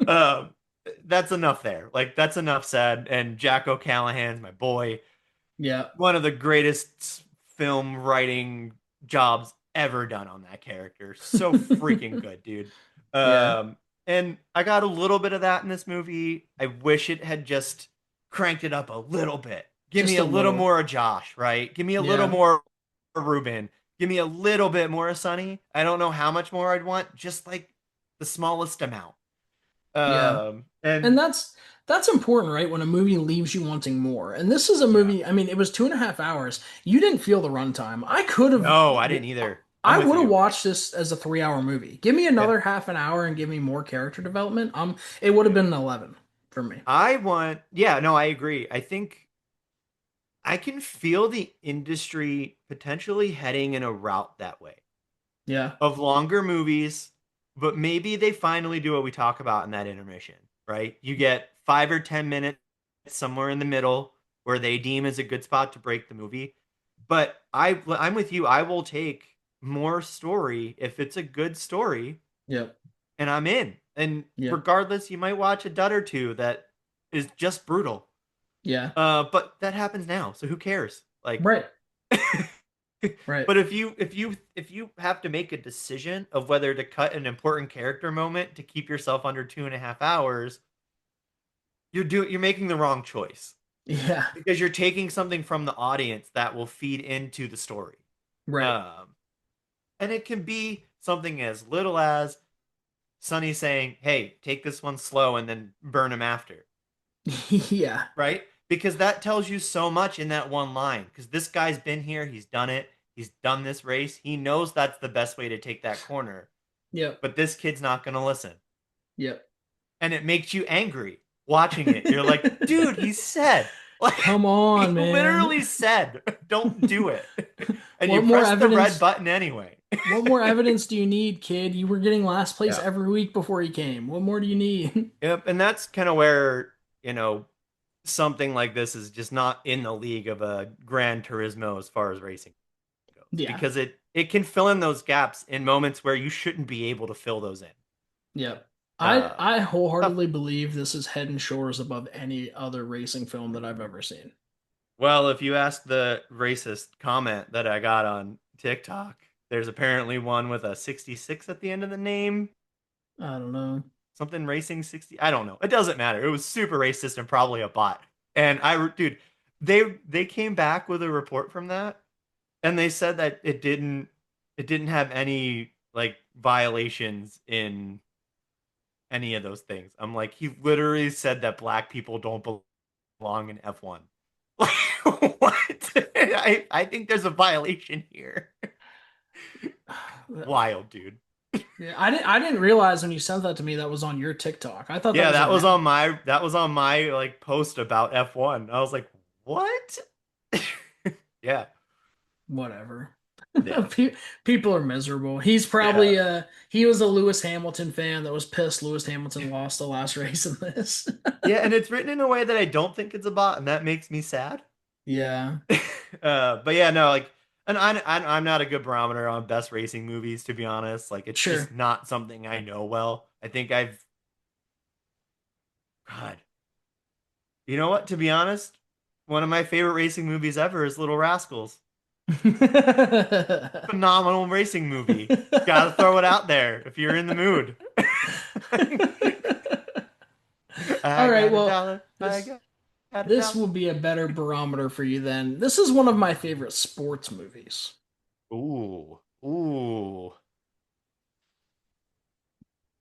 um, that's enough there. Like that's enough said. And Jack O'Callahan's my boy, Yeah, one of the greatest film writing jobs ever done on that character. So freaking good, dude. yeah. Um, and I got a little bit of that in this movie. I wish it had just cranked it up a little bit. Give me Just a a little little. more of Josh, right? Give me a little Yeah, more of Ruben. Give me a little bit more of Sonny. I don't know how much more I'd want, just like the smallest amount. yeah. And And that's important, right? When a movie leaves you wanting more. And this is a yeah, movie. I mean, it was 2.5 hours. You didn't feel the runtime. I could have. no, I didn't either. I'm I with would have you. watched this as a 3 hour movie. Give me Yeah. another half an hour and give me more character development. It would have Yeah. been an 11 for me. Yeah, no, I agree. I think I can feel the industry potentially heading in a route that way Yeah. of longer movies, but maybe they finally do what we talk about in that intermission, right? You get 5 or 10 minutes somewhere in the middle where they deem as a good spot to break the movie. But I'm with you. I will take more story if it's a good story, Yep. and I'm in. And Yep. regardless, you might watch a dud or two that is just brutal. Yeah. But that happens now, so who cares? Like, Right. Right. but if you have to make a decision of whether to cut an important character moment to keep yourself under 2.5 hours, you're making the wrong choice Yeah. because you're taking something from the audience that will feed into the story. Right. Um, and it can be something as little as Sonny saying, "Hey, take this one slow and then burn him after." Yeah. Right? Because that tells you so much in that one line. Because this guy's been here, he's done it, he's done this race, he knows that's the best way to take that corner. Yep. But this kid's not going to listen. Yep. And it makes you angry watching it. You're like, dude, he said, like, Come he on, man. literally said, don't do it. And you What more press the red evidence? button anyway. What more evidence do you need, kid? You were getting last place Yeah. every week before he came. What more do you need? Yep. And that's kind of where, something like this is just not in the league of a Gran Turismo as far as racing goes Yeah. because it can fill in those gaps in moments where you shouldn't be able to fill those in. Yep. I Uh, I Stuff. wholeheartedly believe this is head and shoulders above any other racing film that I've ever seen. Well, if you ask the racist comment that I got on TikTok, there's apparently one with a 66 at the end of the name. I don't know. Something racing 60. I don't know. It doesn't matter. It was super racist and probably a bot. And dude, they came back with a report from that and they said that it didn't have any like violations in any of those things. I'm like, he literally said that black people don't belong in F1. Like, what? I think there's a violation here. Wild, dude. Yeah, I didn't realize when you sent that to me that was on your TikTok. I thought that Yeah, was a that was on my like post about F1. I was like, what? Yeah. whatever. Yeah. People are miserable. He's Yeah. probably he was a Lewis Hamilton fan that was pissed Lewis Hamilton lost the last race in this. Yeah, and it's written in a way that I don't think it's a bot, and that makes me sad. Yeah, But yeah, no, like, and I'm not a good barometer on best racing movies, to be honest. Like, it's just sure. not something I know well. I think God, you know what? To be honest, one of my favorite racing movies ever is Little Rascals. Phenomenal racing movie. Gotta throw it out there if you're in the mood. All I right, got a well, dollar. I this got a this dollar. will be a better barometer for you then. This is one of my favorite sports movies. Ooh, ooh,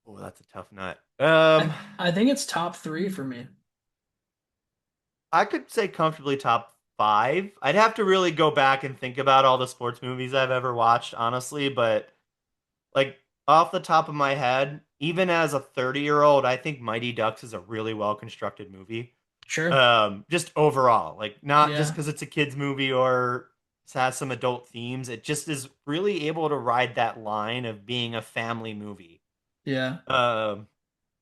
ooh, that's a tough nut. I think it's top three for me. I could say comfortably top five. I'd have to really go back and think about all the sports movies I've ever watched, honestly. But like off the top of my head, even as a 30-year-old, I think Mighty Ducks is a really well constructed movie. Sure. Just overall, like not just Yeah. because it's a kids movie or has some adult themes, it just is really able to ride that line of being a family movie. Yeah. Um,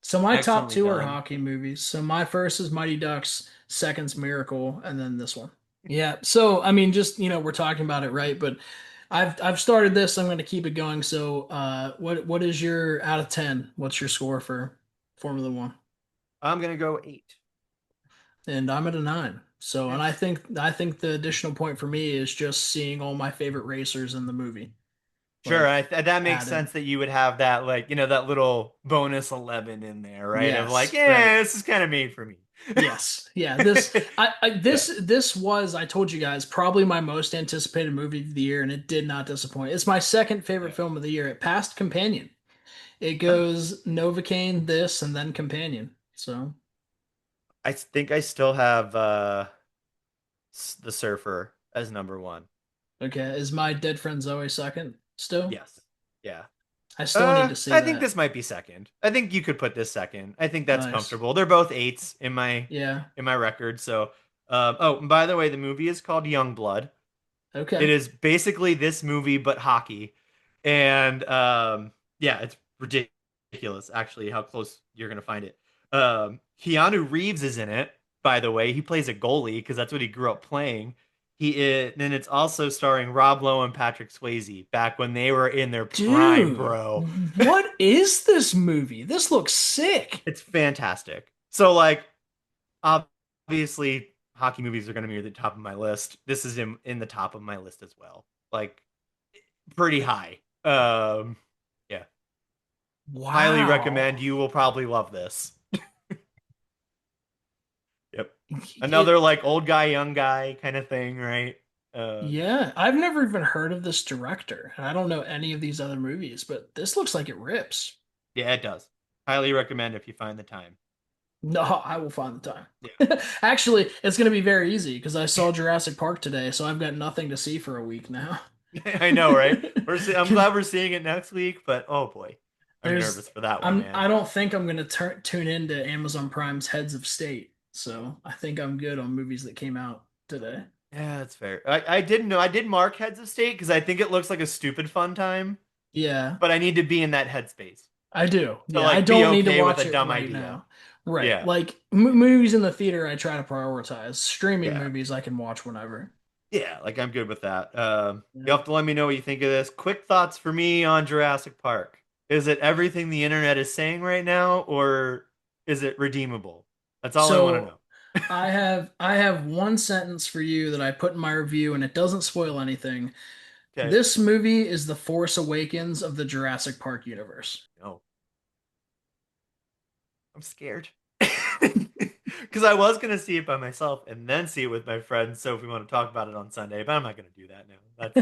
So my top Excellently two are done. hockey movies. So my first is Mighty Ducks, second's Miracle, and then this one. Yeah. So I mean, just we're talking about it, right? But I've started this. I'm going to keep it going. So what is your out of 10? What's your score for Formula One? I'm gonna go 8. And I'm at a 9. So Yeah. and I think the additional point for me is just seeing all my favorite racers in the movie, Sure, like that makes added. sense that you would have that like that little bonus 11 in there, right? Of like, Yes, right. yeah, this is kind of made for me. Yes, yeah. This, I Yeah. this was, I told you guys, probably my most anticipated movie of the year, and it did not disappoint. It's my second favorite Yeah. film of the year. It passed Companion. It Huh. goes Novocaine, this, and then Companion. So, I think I still have the Surfer as number one. okay, is my dead friend Zoe second still? Yes. Yeah. I still need to see I think that. this might be second. I think you could put this second. I think that's Nice. comfortable. They're both eights in my Yeah. record. So, oh, and by the way, the movie is called Young Blood. It Okay. is basically this movie but hockey, and yeah, it's ridiculous actually how close you're gonna find it. Keanu Reeves is in it. By the way, he plays a goalie because that's what he grew up playing. He is, and it's also starring Rob Lowe and Patrick Swayze back when they were in their prime, Dude, bro. what is this movie? This looks sick. It's fantastic. So like obviously hockey movies are going to be at the top of my list. This is in the top of my list as well. Like pretty high. Yeah. Highly recommend. Wow. You will probably love this. Yep. Another It, like old guy, young guy kind of thing, right? Uh, yeah, I've never even heard of this director. I don't know any of these other movies, but this looks like it rips. yeah, it does. Highly recommend if you find the time. No, I will find the Yeah. time. Actually, it's going to be very easy because I saw Jurassic Park today, so I've got nothing to see for a week now. I know, right? I'm glad we're seeing it next week, but oh boy, I'm There's, nervous for that one, I man. don't think I'm going to tune into Amazon Prime's Heads of State, so I think I'm good on movies that came out today. Yeah, that's fair. I didn't know. I did mark Heads of State because I think it looks like a stupid fun time, Yeah, but I need to be in that headspace I do. to Yeah, I like be don't need to okay with a watch it dumb right idea. now. Right. Yeah, Like movies in the theater, I try to prioritize. Streaming yeah, movies I can watch whenever. yeah. Like I'm good with that. You Yeah. have to let me know what you think of this. Quick thoughts for me on Jurassic Park. Is it everything the internet is saying right now, or is it redeemable? That's all I want to So know. I have one sentence for you that I put in my review and it doesn't spoil anything. Okay. This movie is the Force Awakens of the Jurassic Park universe. No, I'm scared. Because I was gonna see it by myself and then see it with my friends. So if we want to talk about it on Sunday, but I'm not gonna do that now. That's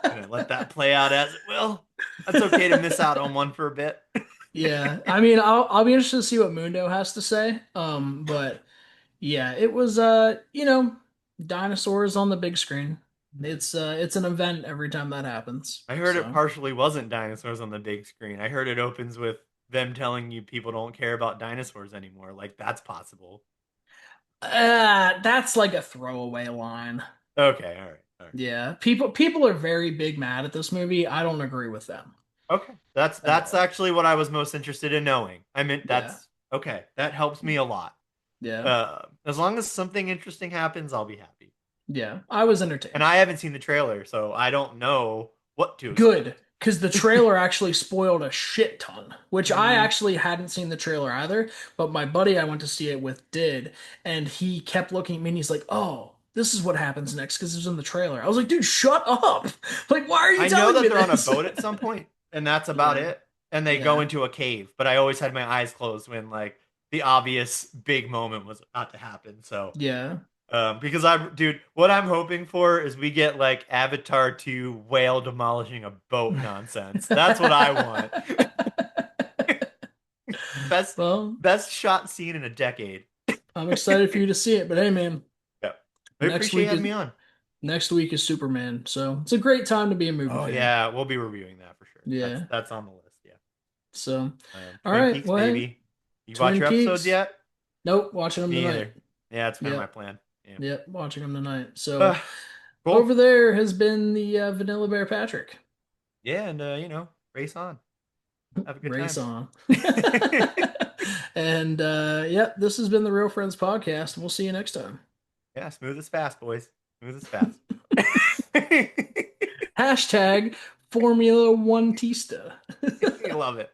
gonna let that play out as it will. That's okay to miss out on one for a bit. Yeah, I mean, I'll be interested to see what Mundo has to say. But yeah, it was dinosaurs on the big screen. It's an event every time that happens. I heard it So partially wasn't dinosaurs on the big screen. I heard it opens with them telling you people don't care about dinosaurs anymore. Like that's possible. that's like a throwaway line. Okay, all right, all right. Yeah, people are very big mad at this movie. I don't agree with them Okay, that's at that's all. actually what I was most interested in knowing. I mean, Yeah, that's okay. That helps me a lot. yeah, As long as something interesting happens, I'll be happy. yeah. I was And entertained. I haven't seen the trailer, so I don't know what to Good, expect. because the trailer actually spoiled a shit ton, which I Mm, actually hadn't seen the trailer either, but my buddy I went to see it with did, and he kept looking at me and he's like, "Oh, this is what happens next because it was in the trailer." I was like, "Dude, shut up! Like, why are you I know telling me that they're on a this?" boat at some point, and that's about Yeah, it. And they go yeah, into a cave, but I always had my eyes closed when like the obvious big moment was about to happen. So, yeah. because dude, what I'm hoping for is we get like Avatar 2 whale demolishing a boat nonsense. That's what I want. Best Well, best shot scene in a decade. I'm excited for you to see it, but hey, man, Yeah. I next appreciate week having is me on. next week is Superman, so it's a great time to be a movie Oh fan. yeah, we'll be reviewing that for sure. That's Yeah. that's on the list. Yeah. So, all Twin right. Peaks, Well, hey, baby. You watch Twin your episodes Peaks. yet? Nope, watching them Me tonight. either. Yeah, it's kind of my Yep, plan. Yeah. yep, watching them tonight. So, Uh, cool. over there has been the Vanilla Bear Patrick. Yeah, and race on. Have a good Race time. on. And yep, this has been the Real Friends Podcast. We'll see you next time. Yeah, smooth as fast, boys. Smooth as fast. Hashtag Formula One Tista. You love it.